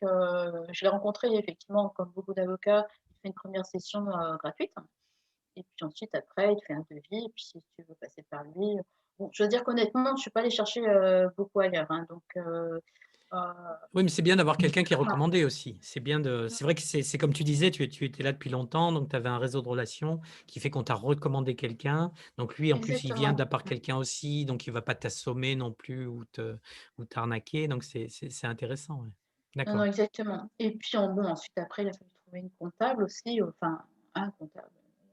je l'ai rencontré, effectivement, comme beaucoup d'avocats, il fait une première session gratuite. Et puis ensuite, après, il te fait un devis. Et puis, si tu veux passer par lui, bon, je veux dire qu'honnêtement, je ne suis pas allée chercher beaucoup ailleurs. Hein. Donc, euh, Oui, mais c'est bien d'avoir quelqu'un qui est voilà, recommandé aussi. C'est bien de. C'est vrai que c'est comme tu disais, tu étais là depuis longtemps, donc tu avais un réseau de relations qui fait qu'on t'a recommandé quelqu'un. Donc lui, en plus, il vient de exactement. la part de quelqu'un aussi, donc il va pas t'assommer non plus ou t'arnaquer. Donc c'est intéressant. Ouais. Non, non, D'accord. exactement. Et puis, bon, ensuite, après, il a fallu trouver une comptable aussi, enfin, un comptable.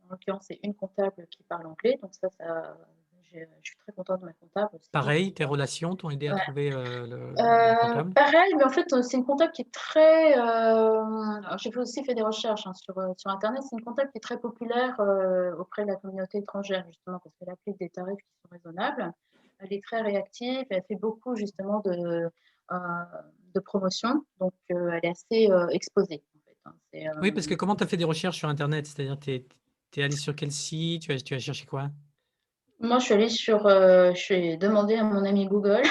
En l'occurrence, c'est une comptable qui parle anglais. Donc, je suis très contente de ma comptable aussi. Pareil, tes relations t'ont aidé à Ouais. trouver le comptable? Pareil, mais en fait, c'est une comptable qui est très. Alors, j'ai aussi fait des recherches hein, sur Internet. C'est une comptable qui est très populaire auprès de la communauté étrangère, justement, parce qu'elle applique des tarifs qui sont raisonnables. Elle est très réactive et elle fait beaucoup, justement, euh, de promotion. Donc, elle est assez exposée, en fait. Hein. Oui, parce que comment tu as fait des recherches sur Internet? C'est-à-dire, tu es allé sur quel site? Tu as cherché quoi? Moi, je suis allée je suis demandé à mon ami Google,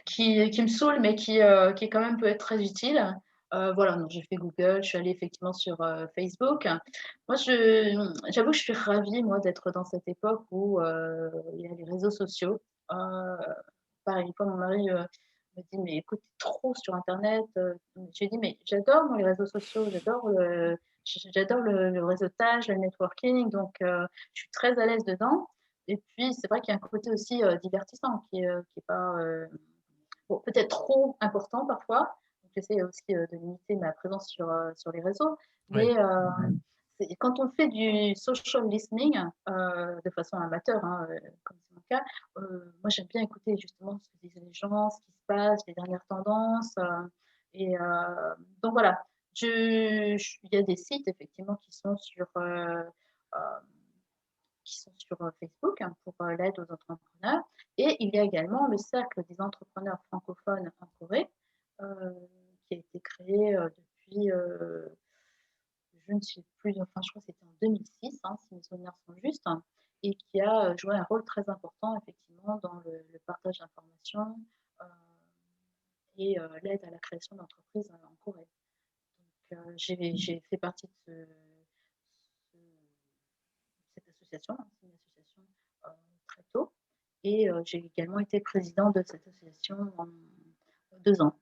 qui me saoule, mais qui quand même peut être très utile. Voilà, donc j'ai fait Google, je suis allée effectivement sur Facebook. Moi, j'avoue que je suis ravie, moi, d'être dans cette époque où il y a les réseaux sociaux. Euh, Pareil, quand mon mari me dit, mais écoute, t'es trop sur Internet. Je lui dis, mais j'adore moi, les réseaux sociaux, j'adore le réseautage, le networking, donc je suis très à l'aise dedans. Et puis, c'est vrai qu'il y a un côté aussi divertissant qui est pas bon, peut-être trop important parfois. Donc, j'essaie aussi de limiter ma présence sur les réseaux. Oui. Mais quand on fait du social listening de façon amateur, hein, comme c'est mon cas, moi j'aime bien écouter justement ce que disent les gens, ce qui se passe, les dernières tendances. Et donc voilà, il y a des sites effectivement euh, qui sont sur Facebook hein, pour l'aide aux entrepreneurs. Et il y a également le Cercle des entrepreneurs francophones en Corée, euh, qui a été créé depuis, je ne sais plus, enfin je crois que c'était en 2006, hein, si mes souvenirs sont justes, hein, et qui a joué un rôle très important effectivement dans le partage d'informations euh, et l'aide à la création d'entreprises en Corée. Donc j'ai fait partie de cette association, hein, c'est une association très tôt. Et j'ai également été présidente de cette association en 2 ans.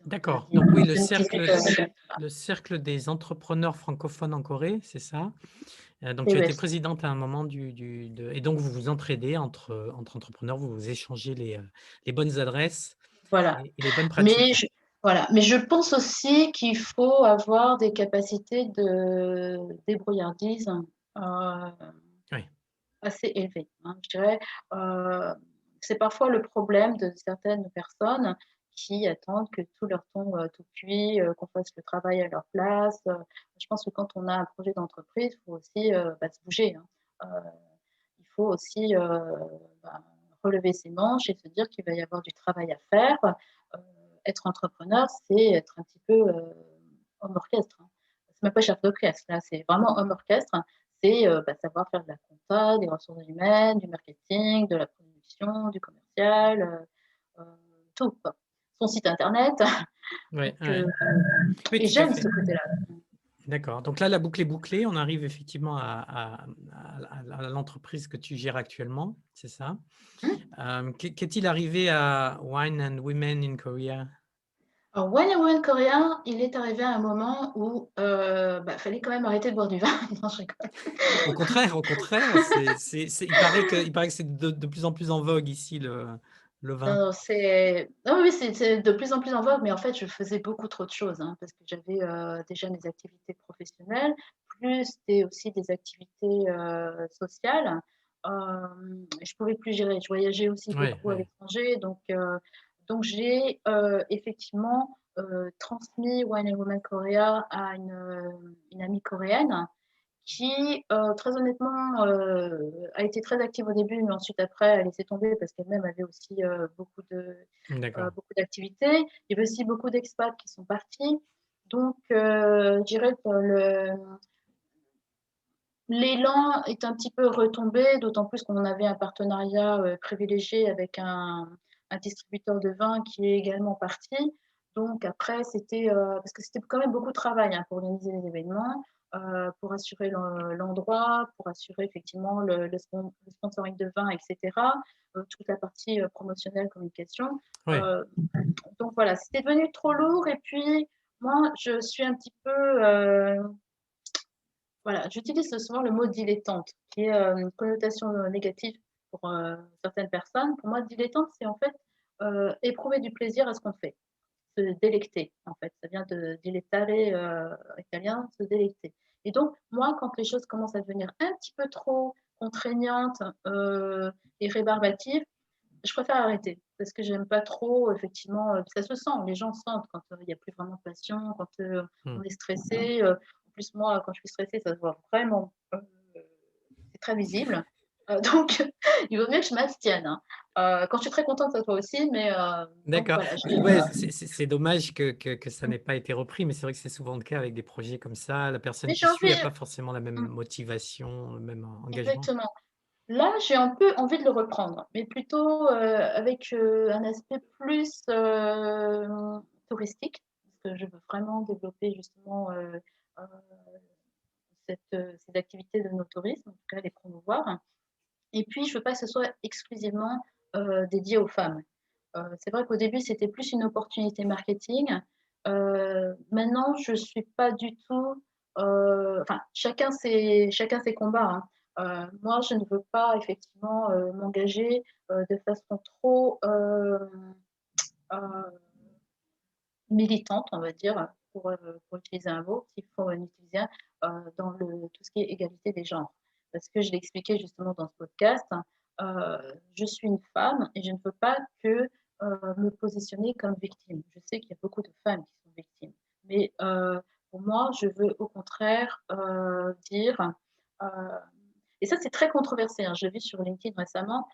D'accord. De Donc oui, 2018 le cercle des entrepreneurs francophones en Corée, c'est ça. Donc tu as été CES. présidente à un moment et donc vous vous entraidez entre entrepreneurs, vous vous échangez les bonnes adresses Voilà. et les bonnes Mais pratiques. voilà. Mais je pense aussi qu'il faut avoir des capacités de débrouillardise euh, Oui, assez élevées. Hein. Je dirais, euh, c'est parfois le problème de certaines personnes qui attendent que tout leur tombe tout cuit, qu'on fasse le travail à leur place. Je pense que quand on a un projet d'entreprise, il faut aussi se bouger. Hein. Il faut aussi bah, relever ses manches et se dire qu'il va y avoir du travail à faire. Euh, Être entrepreneur, c'est être un petit peu homme orchestre. Hein. C'est même pas chef d'orchestre, là, c'est vraiment homme orchestre. C'est savoir faire de la compta, des ressources humaines, du marketing, de la production, du commercial, tout. Quoi. Son site internet. oui, Donc, oui. Oui, et tout à j'aime ce fait. côté-là. D'accord. Donc là, la boucle est bouclée. On arrive effectivement à l'entreprise que tu gères actuellement, c'est ça. Qu'est-il arrivé à Wine and Women in Korea? Alors, One and One coréen, il est arrivé à un moment où fallait quand même arrêter de boire du vin. Non, je rigole. Au contraire, il paraît que c'est de plus en plus en vogue ici, le vin. Non, oui, c'est de plus en plus en vogue, mais en fait, je faisais beaucoup trop de choses hein, parce que j'avais déjà mes activités professionnelles, plus aussi des activités sociales. Je pouvais plus gérer. Je voyageais aussi Oui, beaucoup à oui. l'étranger, donc j'ai effectivement transmis Wine and Women Korea à une amie coréenne qui, très honnêtement, a été très active au début, mais ensuite après, elle laissé tomber parce qu'elle-même avait aussi D'accord. beaucoup d'activités. Il y avait aussi beaucoup d'expats qui sont partis. Donc, je dirais que l'élan est un petit peu retombé, d'autant plus qu'on avait un partenariat privilégié avec un distributeur de vin qui est également parti. Donc après, c'était parce que c'était quand même beaucoup de travail pour organiser les événements, pour assurer l'endroit, pour assurer effectivement le sponsoring de vin, etc. Toute la partie promotionnelle, communication. Oui, Euh, donc voilà, c'était devenu trop lourd. Et puis moi, je suis un petit peu voilà, j'utilise souvent le mot dilettante, qui est une connotation négative pour certaines personnes. Pour moi, dilettante, c'est en fait éprouver du plaisir à ce qu'on fait, se délecter, en fait. Ça vient de dilettare italien, se délecter. Et donc, moi, quand les choses commencent à devenir un petit peu trop contraignantes et rébarbatives, je préfère arrêter parce que j'aime pas trop, effectivement, ça se sent, les gens sentent quand il n'y a plus vraiment de passion, quand on hmm, est stressé. En plus, moi, quand je suis stressée, ça se voit vraiment, c'est très visible. Donc, il vaut mieux que je m'abstienne. Hein. Quand je suis très contente, ça se voit aussi, mais donc d'accord. voilà. Ouais, c'est dommage que ça n'ait pas été repris, mais c'est vrai que c'est souvent le cas avec des projets comme ça. La personne Mais qui j'ai suit n'a envie, pas forcément la même motivation, le même engagement. exactement. Là, j'ai un peu envie de le reprendre, mais plutôt avec un aspect plus touristique, parce que je veux vraiment développer justement euh, ces activités de nos touristes, en tout cas les promouvoir. Et puis, je veux pas que ce soit exclusivement dédié aux femmes. C'est vrai qu'au début, c'était plus une opportunité marketing. Maintenant, je suis pas du tout. Enfin, chacun ses combats. Hein. Moi, je ne veux pas effectivement m'engager de façon trop euh, militante, on va dire, pour utiliser un mot, s'il faut en utiliser un, dans tout ce qui est égalité des genres. Parce que je l'ai expliqué justement dans ce podcast, je suis une femme et je ne veux pas que me positionner comme victime. Je sais qu'il y a beaucoup de femmes qui sont victimes, mais pour moi, je veux au contraire dire, euh, et ça c'est très controversé, hein, je l'ai vu sur LinkedIn récemment,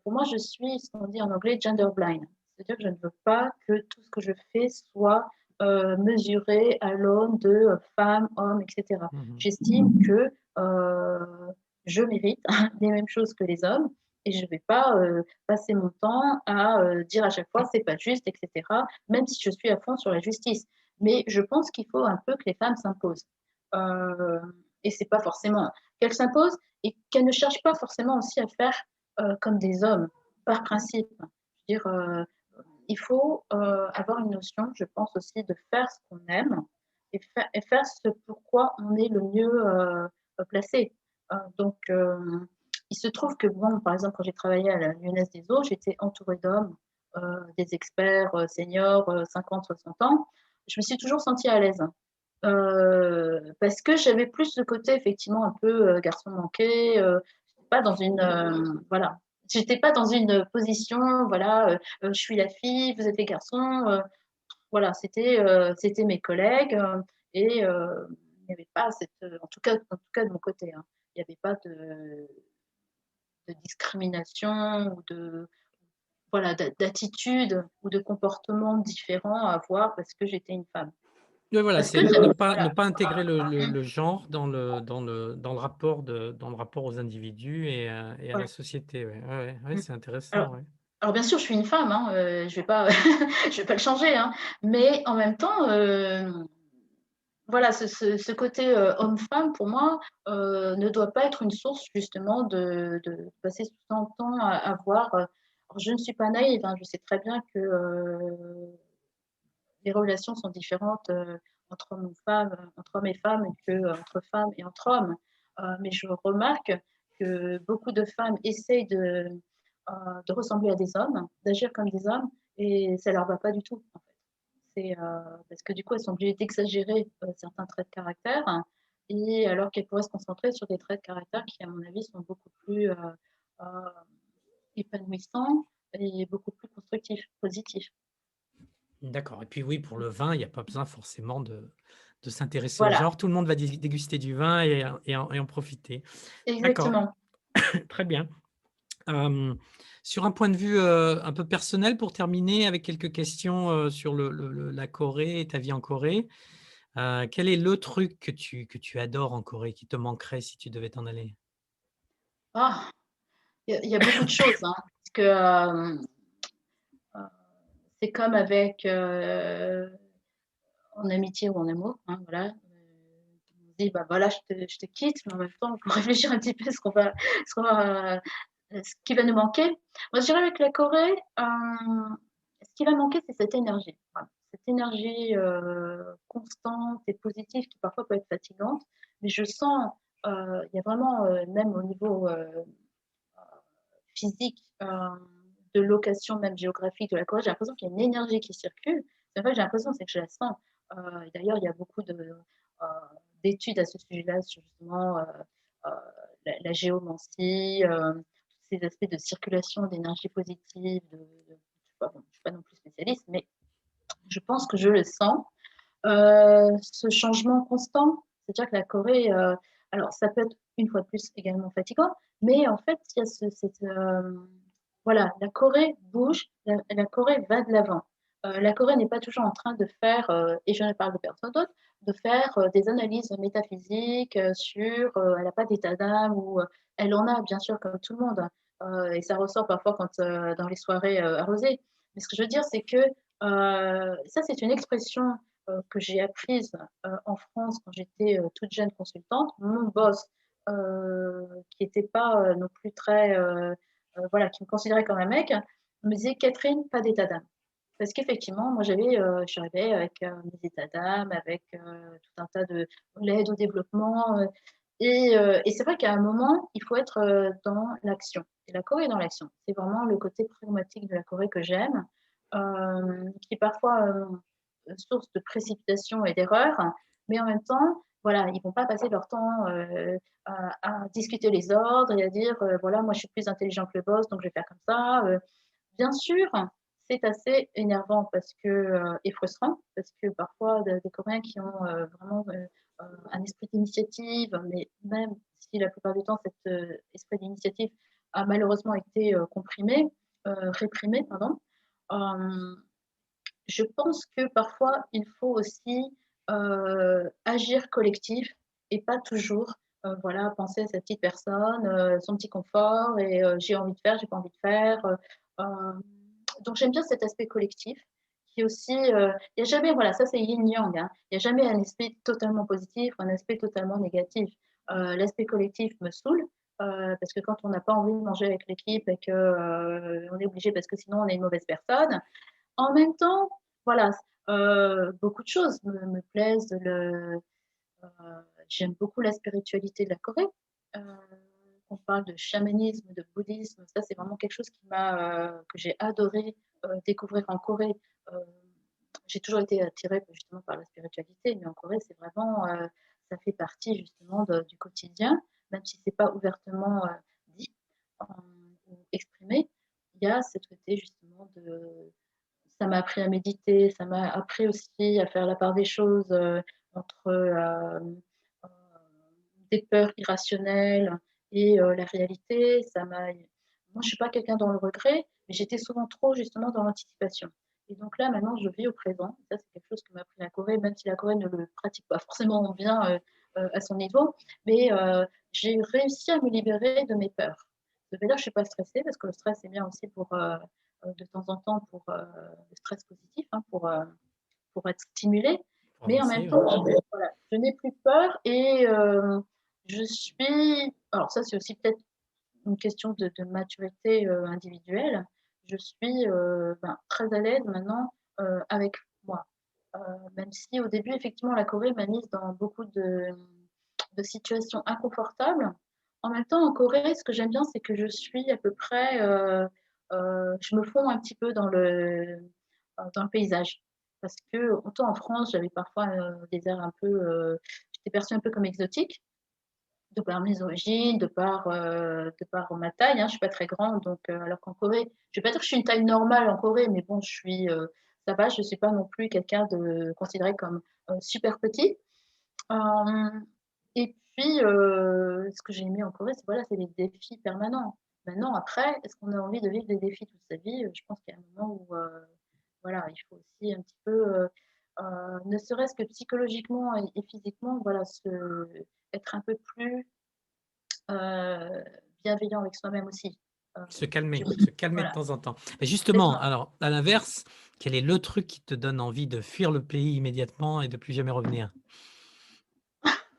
pour moi je suis ce qu'on dit en anglais gender blind. C'est-à-dire que je ne veux pas que tout ce que je fais soit mesuré à l'aune de femmes, hommes, etc. Mhm. J'estime que je mérite les mêmes choses que les hommes et je ne vais pas passer mon temps à dire à chaque fois c'est pas juste, etc. Même si je suis à fond sur la justice. Mais je pense qu'il faut un peu que les femmes s'imposent. Euh, et c'est pas forcément qu'elles s'imposent et qu'elles ne cherchent pas forcément aussi à faire comme des hommes, par principe. Je veux dire, il faut avoir une notion, je pense aussi, de faire ce qu'on aime et faire ce pourquoi on est le mieux placé. Donc, il se trouve que, bon, par exemple, quand j'ai travaillé à la Lyonnaise des Eaux, j'étais entourée d'hommes, des experts seniors, 50, 60 ans. Je me suis toujours sentie à l'aise. Parce que j'avais plus ce côté, effectivement, un peu garçon manqué, pas dans une. Voilà. J'étais pas dans une position, voilà, je suis la fille, vous êtes les garçons. Voilà, c'était mes collègues et il n'y avait pas cette. En tout cas de mon côté, hein, il n'y avait pas de discrimination ou de. Voilà, d'attitude ou de comportement différent à avoir parce que j'étais une femme. Oui, voilà, Parce que, c'est ne voilà. pas intégrer le genre dans le rapport dans le rapport aux individus et à la Voilà. société. Ouais, ouais, ouais, ouais, Mm. c'est intéressant. Alors, Ouais. alors, bien sûr, je suis une femme, hein, je vais pas, je vais pas le changer, hein, mais en même temps, voilà, ce côté homme-femme, pour moi, ne doit pas être une source justement de passer son temps à voir. Alors, je ne suis pas naïve, hein, je sais très bien que les relations sont différentes entre hommes et femmes, que entre femmes et entre hommes. Mais je remarque que beaucoup de femmes essayent de ressembler à des hommes, d'agir comme des hommes, et ça leur va pas du tout. En fait. Parce que du coup, elles sont obligées d'exagérer certains traits de caractère, hein, et alors qu'elles pourraient se concentrer sur des traits de caractère qui, à mon avis, sont beaucoup plus euh, épanouissants et beaucoup plus constructifs, positifs. D'accord. Et puis oui, pour le vin, il n'y a pas besoin forcément de s'intéresser au Voilà, genre. Tout le monde va déguster du vin et en profiter. D'accord, exactement. très bien. Hem, sur un point de vue, un peu personnel pour terminer avec quelques questions, sur la Corée et ta vie en Corée. Quel est le truc que tu adores en Corée, qui te manquerait si tu devais t'en aller? Ah, il y a beaucoup de choses, hein, parce que, heu, c'est comme avec, en amitié ou en amour, hein, voilà, on se dit: «Bah, voilà, je te quitte», mais en même temps, il faut réfléchir un petit peu à ce qui va nous manquer. Moi, je dirais avec la Corée, ce qui va manquer, c'est cette énergie. Voilà, cette énergie, constante et positive qui parfois peut être fatigante, mais je sens, il y a vraiment, même au niveau, physique, de location même géographique de la Corée, j'ai l'impression qu'il y a une énergie qui circule. C'est pas que j'ai l'impression, c'est que je la sens. D'ailleurs, il y a beaucoup d'études à ce sujet-là sur justement, la géomancie, tous ces aspects de circulation d'énergie positive, je sais pas, bon, je suis pas non plus spécialiste, mais je pense que je le sens. Ce changement constant, c'est-à-dire que la Corée, alors ça peut être une fois de plus également fatigant, mais en fait, il y a voilà, la Corée bouge, la Corée va de l'avant. La Corée n'est pas toujours en train de faire, et je ne parle de personne d'autre, de faire, des analyses métaphysiques, sur, elle n'a pas d'état d'âme ou, elle en a bien sûr comme tout le monde, et ça ressort parfois quand, dans les soirées, arrosées. Mais ce que je veux dire, c'est que, ça c'est une expression que j'ai apprise en France quand j'étais toute jeune consultante. Mon boss, qui n'était pas non plus très, voilà, qui me considérait comme un mec, me disait: «Catherine, pas d'état d'âme». Parce qu'effectivement, moi je suis arrivée avec mes états d'âme, avec tout un tas de l'aide au développement. Et c'est vrai qu'à un moment, il faut être dans l'action. Et la Corée est dans l'action. C'est vraiment le côté pragmatique de la Corée que j'aime, qui est parfois source de précipitation et d'erreur, mais en même temps, voilà, ils vont pas passer leur temps à discuter les ordres et à dire voilà, moi je suis plus intelligent que le boss, donc je vais faire comme ça. Bien sûr, c'est assez énervant parce que, et frustrant, parce que parfois des Coréens qui ont vraiment un esprit d'initiative, mais même si la plupart du temps cet esprit d'initiative a malheureusement été comprimé, réprimé, pardon. Euh, je pense que parfois, il faut aussi agir collectif et pas toujours voilà, penser à sa petite personne, son petit confort et j'ai envie de faire, j'ai pas envie de faire. Donc j'aime bien cet aspect collectif qui aussi, il y a jamais, voilà, ça c'est yin-yang, hein, il y a jamais un aspect totalement positif ou un aspect totalement négatif. L'aspect collectif me saoule parce que quand on n'a pas envie de manger avec l'équipe et que on est obligé parce que sinon on est une mauvaise personne, en même temps, voilà, beaucoup de choses me plaisent. J'aime beaucoup la spiritualité de la Corée. Heu, on parle de chamanisme, de bouddhisme, ça c'est vraiment quelque chose que j'ai adoré, découvrir en Corée. Heu, j'ai toujours été attirée justement par la spiritualité, mais en Corée, c'est vraiment, ça fait partie justement du quotidien, même si c'est pas ouvertement, dit, ou exprimé. Il y a ce côté justement de ça m'a appris à méditer, ça m'a appris aussi à faire la part des choses, entre, des peurs irrationnelles et la réalité. Moi, je suis pas quelqu'un dans le regret, mais j'étais souvent trop justement dans l'anticipation. Et donc là, maintenant, je vis au présent. Ça, c'est quelque chose que m'a appris la Corée, même si la Corée ne le pratique pas forcément bien, à son niveau. Mais j'ai réussi à me libérer de mes peurs. Ça veut dire que je suis pas stressée parce que le stress, c'est bien aussi pour, de temps en temps pour, le stress positif, hein, pour être stimulée. Pour Mais en même avancer, temps, oui. voilà, je n'ai plus peur et je suis alors ça, c'est aussi peut-être une question de maturité, individuelle. Je suis, ben, très à l'aise maintenant, avec moi. Heu, même si au début, effectivement, la Corée m'a mise dans beaucoup de situations inconfortables. En même temps, en Corée, ce que j'aime bien, c'est que je suis à peu près, je me fonds un petit peu dans le paysage. Parce que autant en France, j'avais parfois, des airs un peu, j'étais perçue un peu comme exotique, de par mes origines, de par ma taille, hein. Je suis pas très grande donc alors qu'en Corée, je vais pas dire que je suis une taille normale en Corée, mais bon, ça va, je ne suis pas non plus quelqu'un de considéré comme super petit. Et puis, ce que j'ai aimé en Corée, c'est voilà, c'est les défis permanents. Maintenant, après, est-ce qu'on a envie de vivre des défis toute sa vie? Je pense qu'il y a un moment où, voilà, il faut aussi un petit peu, ne serait-ce que psychologiquement et physiquement, voilà, être un peu plus heu, bienveillant avec soi-même aussi. Se Je calmer de voilà, temps en temps. Mais c'est justement, ça. alors, à l'inverse, quel est le truc qui te donne envie de fuir le pays immédiatement et de plus jamais revenir?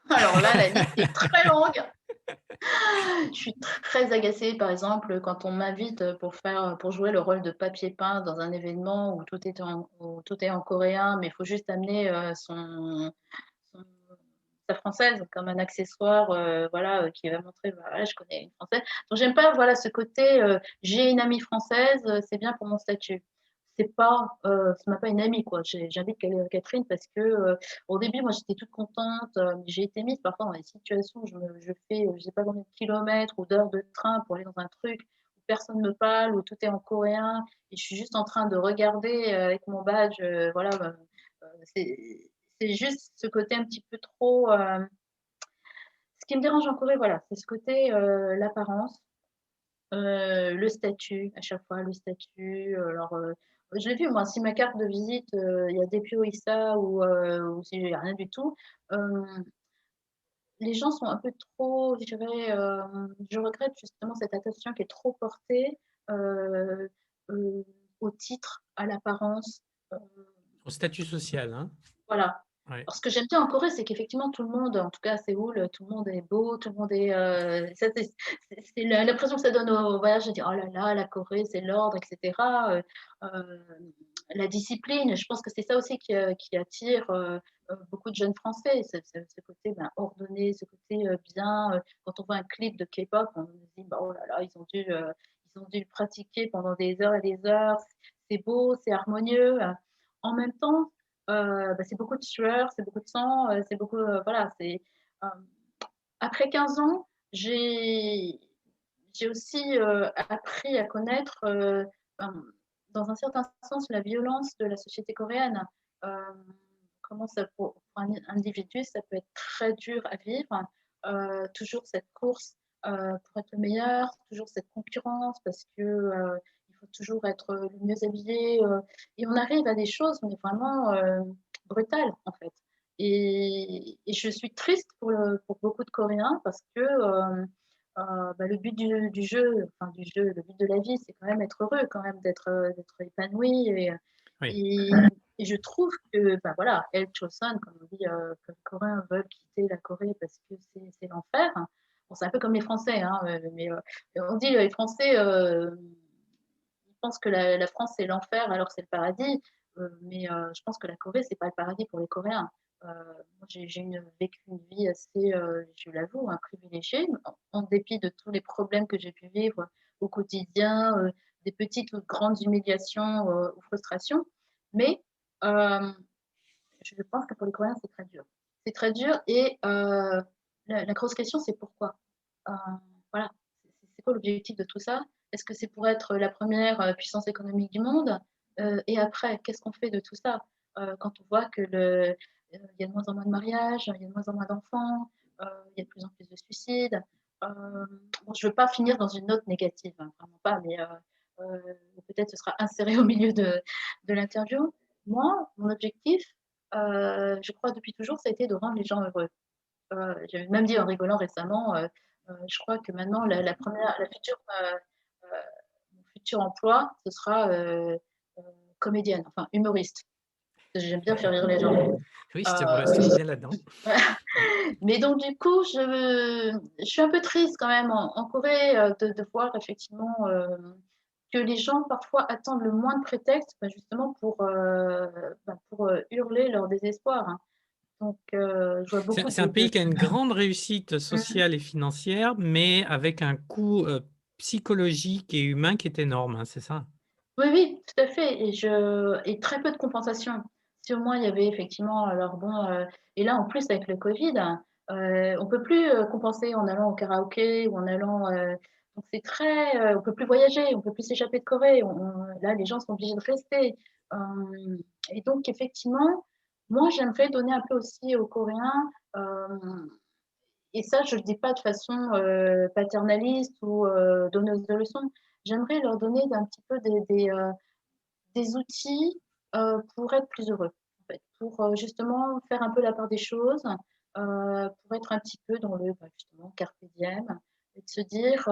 Alors là, la liste est très longue. Je suis très agacée, par exemple, quand on m'invite, pour jouer le rôle de papier peint dans un événement où tout est en coréen, mais il faut juste amener, son sa française comme un accessoire, voilà, qui va montrer, bah, voilà, je connais une française. Donc j'aime pas, voilà, ce côté, j'ai une amie française, c'est bien pour mon statut. C'est même pas une amie, quoi. J'invite Catherine parce que, au début, moi, j'étais toute contente, mais j'ai été mise parfois dans des situations où je fais, je sais pas combien de kilomètres ou d'heures de train pour aller dans un truc où personne me parle, où tout est en coréen et je suis juste en train de regarder, avec mon badge, voilà, c'est juste ce côté un petit peu trop, ce qui me dérange en Corée, voilà, c'est ce côté, l'apparence, le statut, à chaque fois le statut, alors, je l'ai vu moi, si ma carte de visite, il y a des Issa ou s'il y a rien du tout, hem, les gens sont un peu trop, je dirais, je regrette justement cette attention qui est trop portée, heu heu, au titre, à l'apparence, heu Au statut social, hein? voilà. Ouais. Alors ce que j'aime bien en Corée, c'est qu'effectivement tout le monde, en tout cas à Séoul, tout le monde est beau, tout le monde est, ça c'est l'impression que ça donne aux voyageurs, de dire: «Oh là là, la Corée, c'est l'ordre» et cetera, la discipline. Je pense que c'est ça aussi qui attire, beaucoup de jeunes Français, ce côté, ben, ordonné, ce côté, bien, quand on voit un clip de K-pop, on se dit: «Bah, oh là là, ils ont dû le pratiquer pendant des heures et des heures». C'est beau, c'est harmonieux, en même temps, bah, c'est beaucoup de sueur, c'est beaucoup de sang, c'est beaucoup, voilà, hem, après 15 ans, j'ai aussi, appris à connaître, dans un certain sens, la violence de la société coréenne. Comment ça pour un individu, ça peut être très dur à vivre, toujours cette course, pour être le meilleur, toujours cette concurrence parce que, il faut toujours être, le mieux habillé, et on arrive à des choses, mais vraiment, brutales, en fait. Et je suis triste pour beaucoup de Coréens parce que, bah, le but du jeu, enfin du jeu, le but de la vie, c'est quand même être heureux, quand même d'être épanoui Oui. et et je trouve que, bah, voilà, El Choson, comme on dit, que les Coréens veulent quitter la Corée parce que c'est l'enfer. Bon, c'est un peu comme les Français, hein, mais on dit les Français, ils pensent que la France, c'est l'enfer alors que c'est le paradis, mais je pense que la Corée, c'est pas le paradis pour les Coréens. Moi, vécu une vie assez, je l'avoue, hein, privilégiée, en dépit de tous les problèmes que j'ai pu vivre au quotidien, des petites ou de grandes humiliations, ou frustrations. Mais, hem, je pense que pour les Coréens, c'est très dur. C'est très dur et la grosse question, c'est pourquoi? Heu, voilà, c'est quoi l'objectif de tout ça? Est-ce que c'est pour être la première re puissance économique du monde? Et après, qu'est-ce qu'on fait de tout ça? Quand on voit que il y a de moins en moins de mariages, il y a de moins en moins d'enfants, il y a de plus en plus de suicides. Bon, je veux pas finir dans une note négative, hein, vraiment pas, mais peut-être ce sera inséré au milieu de l'interview. Moi, mon objectif, je crois depuis toujours, ça a été de rendre les gens heureux. J'avais même dit en rigolant récemment, je crois que maintenant la future, heu, mon futur emploi, ce sera, comédienne, enfin humoriste. Parce que j'aime bien faire rire les gens. Oui, je te vois Heu, bien là-dedans. mais donc du coup, je suis un peu triste quand même en Corée, de voir effectivement, que les gens parfois attendent le moindre prétexte, bah, justement pour hurler leur désespoir, hein. Donc je vois beaucoup C'est un de pays qui a une grande réussite mmh. sociale et financière, mais avec un coût, psychologique et humain qui est énorme, hein, c'est ça? Oui, oui, tout à fait et très peu de compensation. Si au moins il y avait effectivement alors bon, et là en plus avec le Covid, on peut plus, compenser en allant au karaoké ou en allant, donc c'est très, on peut plus voyager, on peut plus s'échapper de Corée. On là les gens sont obligés de rester. Et donc, effectivement, moi, j'aimerais donner un peu aussi aux Coréens, et ça, je ne le dis pas de façon paternaliste ou donneuse de leçons. J'aimerais leur donner un petit peu des outils pour être plus heureux, en fait, pour justement faire un peu la part des choses, pour être un petit peu dans justement carpe diem, et de se dire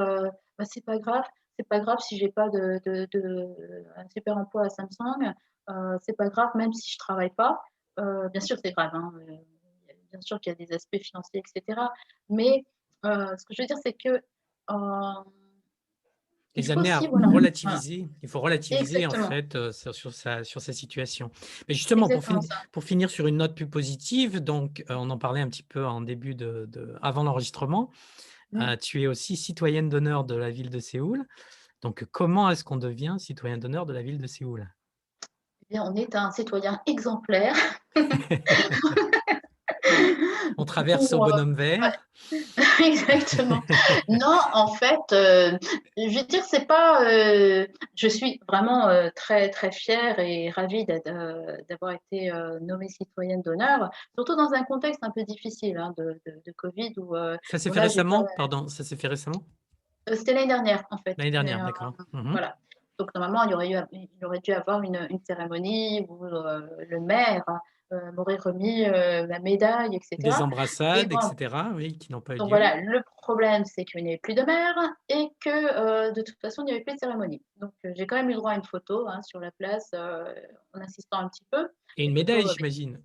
c'est pas grave si j'ai pas un super emploi à Samsung, c'est pas grave même si je travaille pas. Bien sûr, c'est grave, hein, bien sûr qu'il y a des aspects financiers, etc. Mais ce que je veux dire, c'est que il Les faut amener à aussi, voilà, voilà, relativiser. Il faut relativiser en exactement, fait sur sa situation. Mais justement, exactement ça. pour finir sur une note plus positive, donc on en parlait un petit peu en début avant l'enregistrement, Mm. tu es aussi citoyenne d'honneur de la ville de Séoul. Donc, comment est-ce qu'on devient citoyen d'honneur de la ville de Séoul? Eh bien, on est un citoyen exemplaire. On traverse au Pour, bonhomme vert. exactement. Non, en fait, je veux dire, c'est pas, je suis vraiment très, très fière et ravie d'avoir été nommée citoyenne d'honneur, surtout dans un contexte un peu difficile, hein, de Covid Ça s'est où fait là, j'ai pas. récemment? Pardon, ça s'est fait récemment? C'était l'année dernière, en fait. L'année Mais dernière, d'accord. Mhm. voilà. Donc, normalement, il aurait dû avoir une cérémonie où le maire m'aurait remis la médaille, Des etc. Et embrassades, bon, etc., oui, qui n'ont pas eu donc lieu. voilà, le problème, c'est qu'il n'y avait plus de maire et que de toute façon, il n'y avait plus de cérémonie. Donc, j'ai quand même eu droit à une photo, hein, sur la place en insistant un petit peu. Et une Une médaille, photo avec. j'imagine.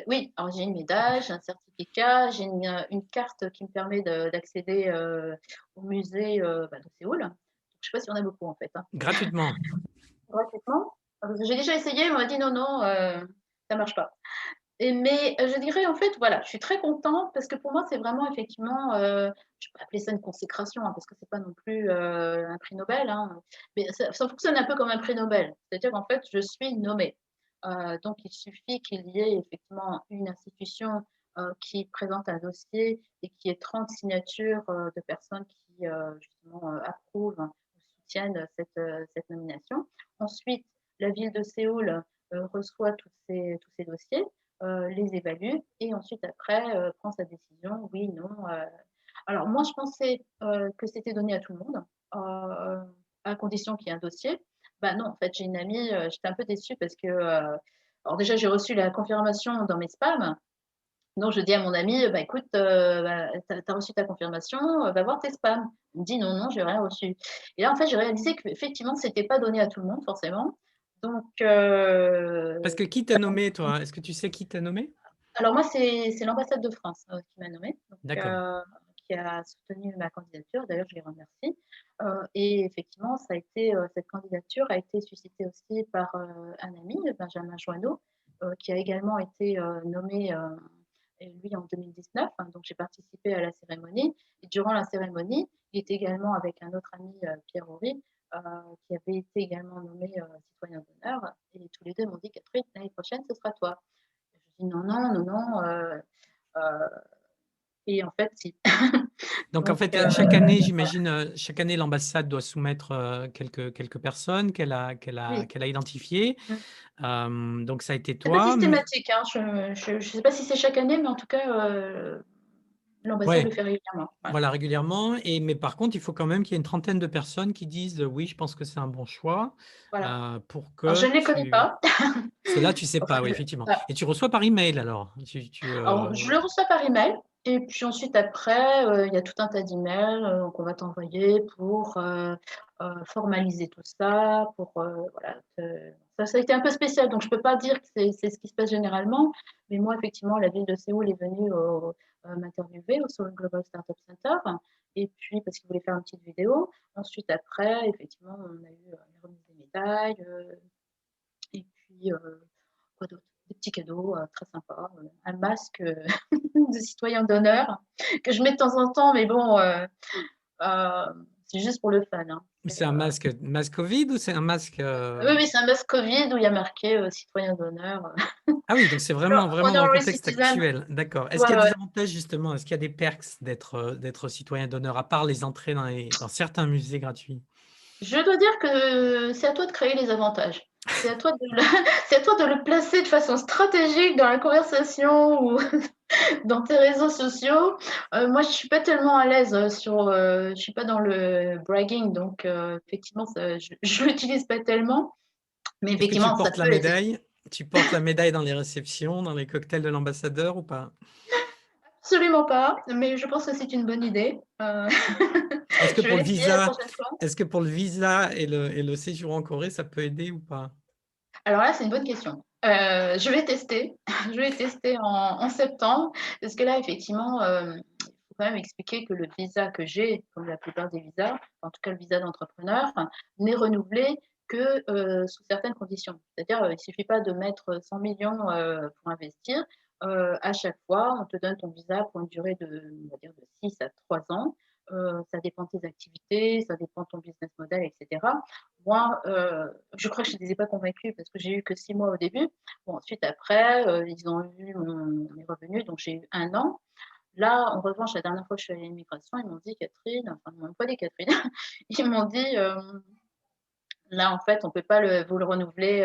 Oui, alors j'ai une médaille, j'ai un certificat, j'ai une carte qui me permet d'accéder au musée de Séoul. Donc, je ne sais pas si on a beaucoup en fait, hein. Gratuitement. Gratuitement. J'ai déjà essayé, mais on m'a dit non, non, ça ne marche pas. Mais je dirais en fait, voilà, je suis très contente parce que pour moi, c'est vraiment effectivement, je ne vais pas appeler ça une consécration, hein, parce que ce n'est pas non plus un prix Nobel, hein, mais ça fonctionne un peu comme un prix Nobel. C'est-à-dire qu'en fait, je suis nommée. Donc, il suffit qu'il y ait effectivement une institution qui présente un dossier et qui ait 30 signatures de personnes qui justement approuvent ou soutiennent cette nomination. Ensuite, la ville de Séoul reçoit tous ces dossiers, les évalue et ensuite après prend sa décision, oui, non. Alors moi, je pensais que c'était donné à tout le monde, à condition qu'il y ait un dossier. Bah non, en fait, j'ai une amie, j'étais un peu déçue parce que, alors déjà, j'ai reçu la confirmation dans mes spams. Donc, je dis à mon ami, bah, écoute, tu as reçu ta confirmation, va voir tes spams. Il me dit, non, non, j'ai rien reçu. Et là, en fait, j'ai réalisé qu'effectivement, ce n'était pas donné à tout le monde, forcément. Donc, Parce que qui t'a nommé, toi? Est-ce que tu sais qui t'a nommé? alors moi, c'est l'ambassade de France qui m'a nommée, donc, D'accord. qui a soutenu ma candidature. D'ailleurs, je les remercie. Et effectivement, cette candidature a été suscitée aussi par un ami, Benjamin Joanneau, qui a également été nommé, lui, en 2019. Hein, donc, j'ai participé à la cérémonie. Et durant la cérémonie, il était également avec un autre ami, Pierre Horry, qui avait été également nommé citoyen d'honneur. Et tous les deux m'ont dit, Catherine, l'année prochaine, ce sera toi. Je dis non, non, non, non. Et en fait, si. Donc, en Donc, fait, chaque année, j'imagine, chaque année, l'ambassade doit soumettre quelques personnes oui. qu'elle a identifiées. Mm. Donc, ça a été C'est pas toi, mais systématique, hein. Je ne sais pas si c'est chaque année, mais en tout cas, l'ambassade le ouais, fait régulièrement. Voilà. voilà, régulièrement. Mais par contre, il faut quand même qu'il y ait une trentaine de personnes qui disent oui, je pense que c'est un bon choix Voilà. pour Alors, je que ne les connais tu. pas. Parce que là, tu sais Enfin, pas, oui, effectivement. voilà. Et tu reçois par email alors. Alors, je le reçois par email. Et puis ensuite, après, il y a tout un tas d'emails qu'on va t'envoyer pour formaliser tout ça. Voilà, ça a été un peu spécial, donc je ne peux pas dire que c'est ce qui se passe généralement. Mais moi, effectivement, la ville de Séoul est venue m'interviewer au Seoul Global Startup Center. Et puis, parce qu'ils voulaient faire une petite vidéo. Ensuite, après, effectivement, on a eu les remises des médailles. Et puis, quoi d'autre? Des petits cadeaux très sympas. Un masque de citoyen d'honneur que je mets de temps en temps, mais bon, c'est juste pour le fun. Hein. C'est un masque Covid ou c'est un masque. Oui, oui, c'est un masque Covid où il y a marqué citoyen d'honneur. Ah oui, donc c'est vraiment dans le Honorary contexte citizen. actuel. D'accord. Est-ce Ouais, qu'il y a ouais. des avantages justement? Est-ce qu'il y a des perks d'être citoyen d'honneur, à part les entrées dans certains musées gratuits? Je dois dire que c'est à toi de créer les avantages. C'est à toi de le, c'est à toi de le placer de façon stratégique dans la conversation ou dans tes réseaux sociaux. Moi, je suis pas tellement à l'aise je suis pas dans le bragging, donc effectivement, je l'utilise pas tellement. Mais Est-ce que tu effectivement, ça portes la peut effectivement. médaille? Tu portes la médaille dans les réceptions, dans les cocktails de l'ambassadeur ou pas? Absolument pas, mais je pense que c'est une bonne idée. Est-ce que Je vais pour le l'essayer la visa, prochaine fois. est-ce que pour le visa et le séjour en Corée, ça peut aider ou pas? Alors là, c'est une bonne question. Je vais tester. Je vais tester en septembre, parce que là, effectivement, il faut quand même expliquer que le visa que j'ai, comme la plupart des visas, en tout cas le visa d'entrepreneur, n'est renouvelé que sous certaines conditions. C'est-à-dire, il ne suffit pas de mettre 100 millions pour investir. À chaque fois, on te donne ton visa pour une durée on va dire de 6 à 3 ans. Ça dépend de tes activités, ça dépend de ton business model, etc. Moi, je crois que je ne les ai pas convaincus parce que j'ai eu que 6 mois au début. Bon, ensuite, après, ils ont vu mes revenus, donc j'ai eu 1 an. Là, en revanche, la dernière fois que je suis allée à l'immigration, ils m'ont dit: «Catherine», enfin, ils m'ont même pas dit Catherine, ils m'ont dit: «Là, en fait, on ne peut pas vous le renouveler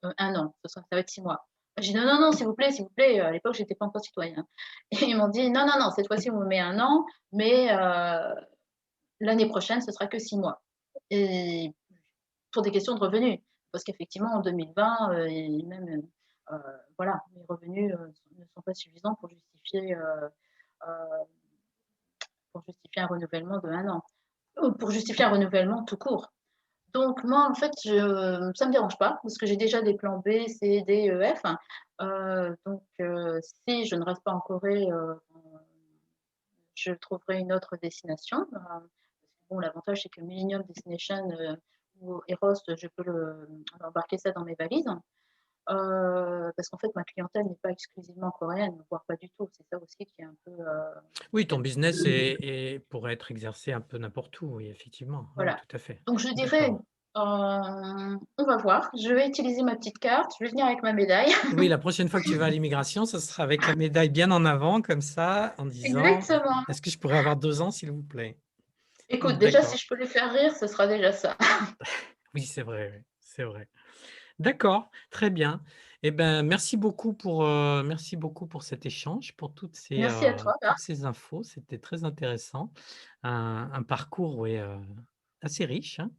1 an, ça va être 6 mois». J'ai dit: «Non, non, non, s'il vous plaît», à l'époque, j'étais pas encore citoyen. Et ils m'ont dit: «Non, non, non, cette fois-ci, on vous met 1 an, mais l'année prochaine, ce sera que 6 mois». Et pour des questions de revenus. Parce qu'effectivement, en 2020, et même, voilà, mes revenus ne sont pas suffisants euh, pour justifier un renouvellement de 1 an, ou pour justifier un renouvellement tout court. Donc moi, en fait, ça ne me dérange pas, parce que j'ai déjà des plans B, C, D, E, F. Donc, si je ne reste pas en Corée, je trouverai une autre destination. Bon, l'avantage, c'est que Millennium Destination ou Eros, je peux embarquer ça dans mes valises. Parce qu'en fait, ma clientèle n'est pas exclusivement coréenne, voire pas du tout. C'est ça aussi qui est un peu. Oui, ton business pourrait être exercé un peu n'importe où, oui, effectivement. Oui, Voilà. tout à fait. Donc, je dirais, D'accord. on va voir. Je vais utiliser ma petite carte. Je vais venir avec ma médaille. Oui, la prochaine fois que tu vas à l'immigration, ce sera avec la médaille bien en avant, comme ça, en disant: Exactement. «Est-ce que je pourrais avoir 2 ans, s'il vous plaît?» Écoute, déjà, si D'accord. je peux les faire rire, ce sera déjà ça. Oui, c'est vrai, oui, c'est vrai. D'accord, très bien. Eh ben, merci beaucoup pour cet échange, pour Merci à toi, toutes Marc. ces infos. C'était très intéressant. Un parcours, oui, assez riche, hein.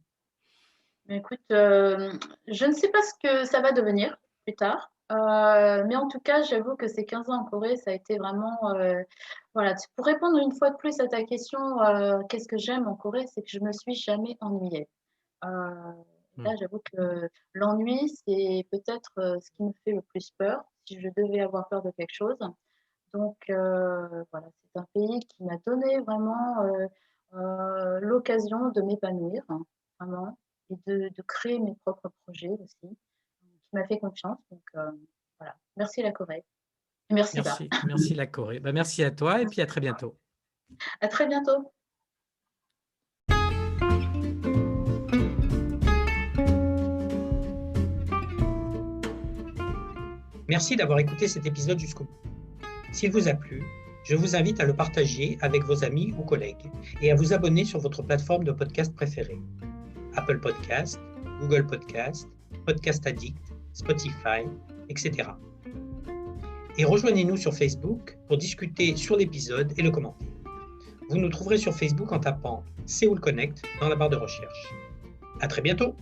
Mais écoute, je ne sais pas ce que ça va devenir plus tard. Mais en tout cas, j'avoue que ces 15 ans en Corée, ça a été vraiment, voilà, pour répondre une fois de plus à ta question, qu'est-ce que j'aime en Corée? C'est que je me suis jamais ennuyée. Heu, Mmh. Là, j'avoue que l'ennui, c'est peut-être, ce qui me fait le plus peur, si je devais avoir peur de quelque chose. Donc voilà, c'est un pays qui m'a donné vraiment, l'occasion de m'épanouir, hein, vraiment, et de créer mes propres projets aussi, qui m'a fait confiance. Donc voilà, merci la Corée et merci Bart. Merci la Corée. Bah, merci à toi et puis à très bientôt. À très bientôt. Merci d'avoir écouté cet épisode jusqu'au bout. S'il vous a plu, je vous invite à le partager avec vos amis ou collègues et à vous abonner sur votre plateforme de podcast préférée. Apple Podcast, Google Podcast, Podcast Addict, Spotify, etc. Et rejoignez-nous sur Facebook pour discuter sur l'épisode et le commenter. Vous nous trouverez sur Facebook en tapant Séoul Connect dans la barre de recherche. À très bientôt!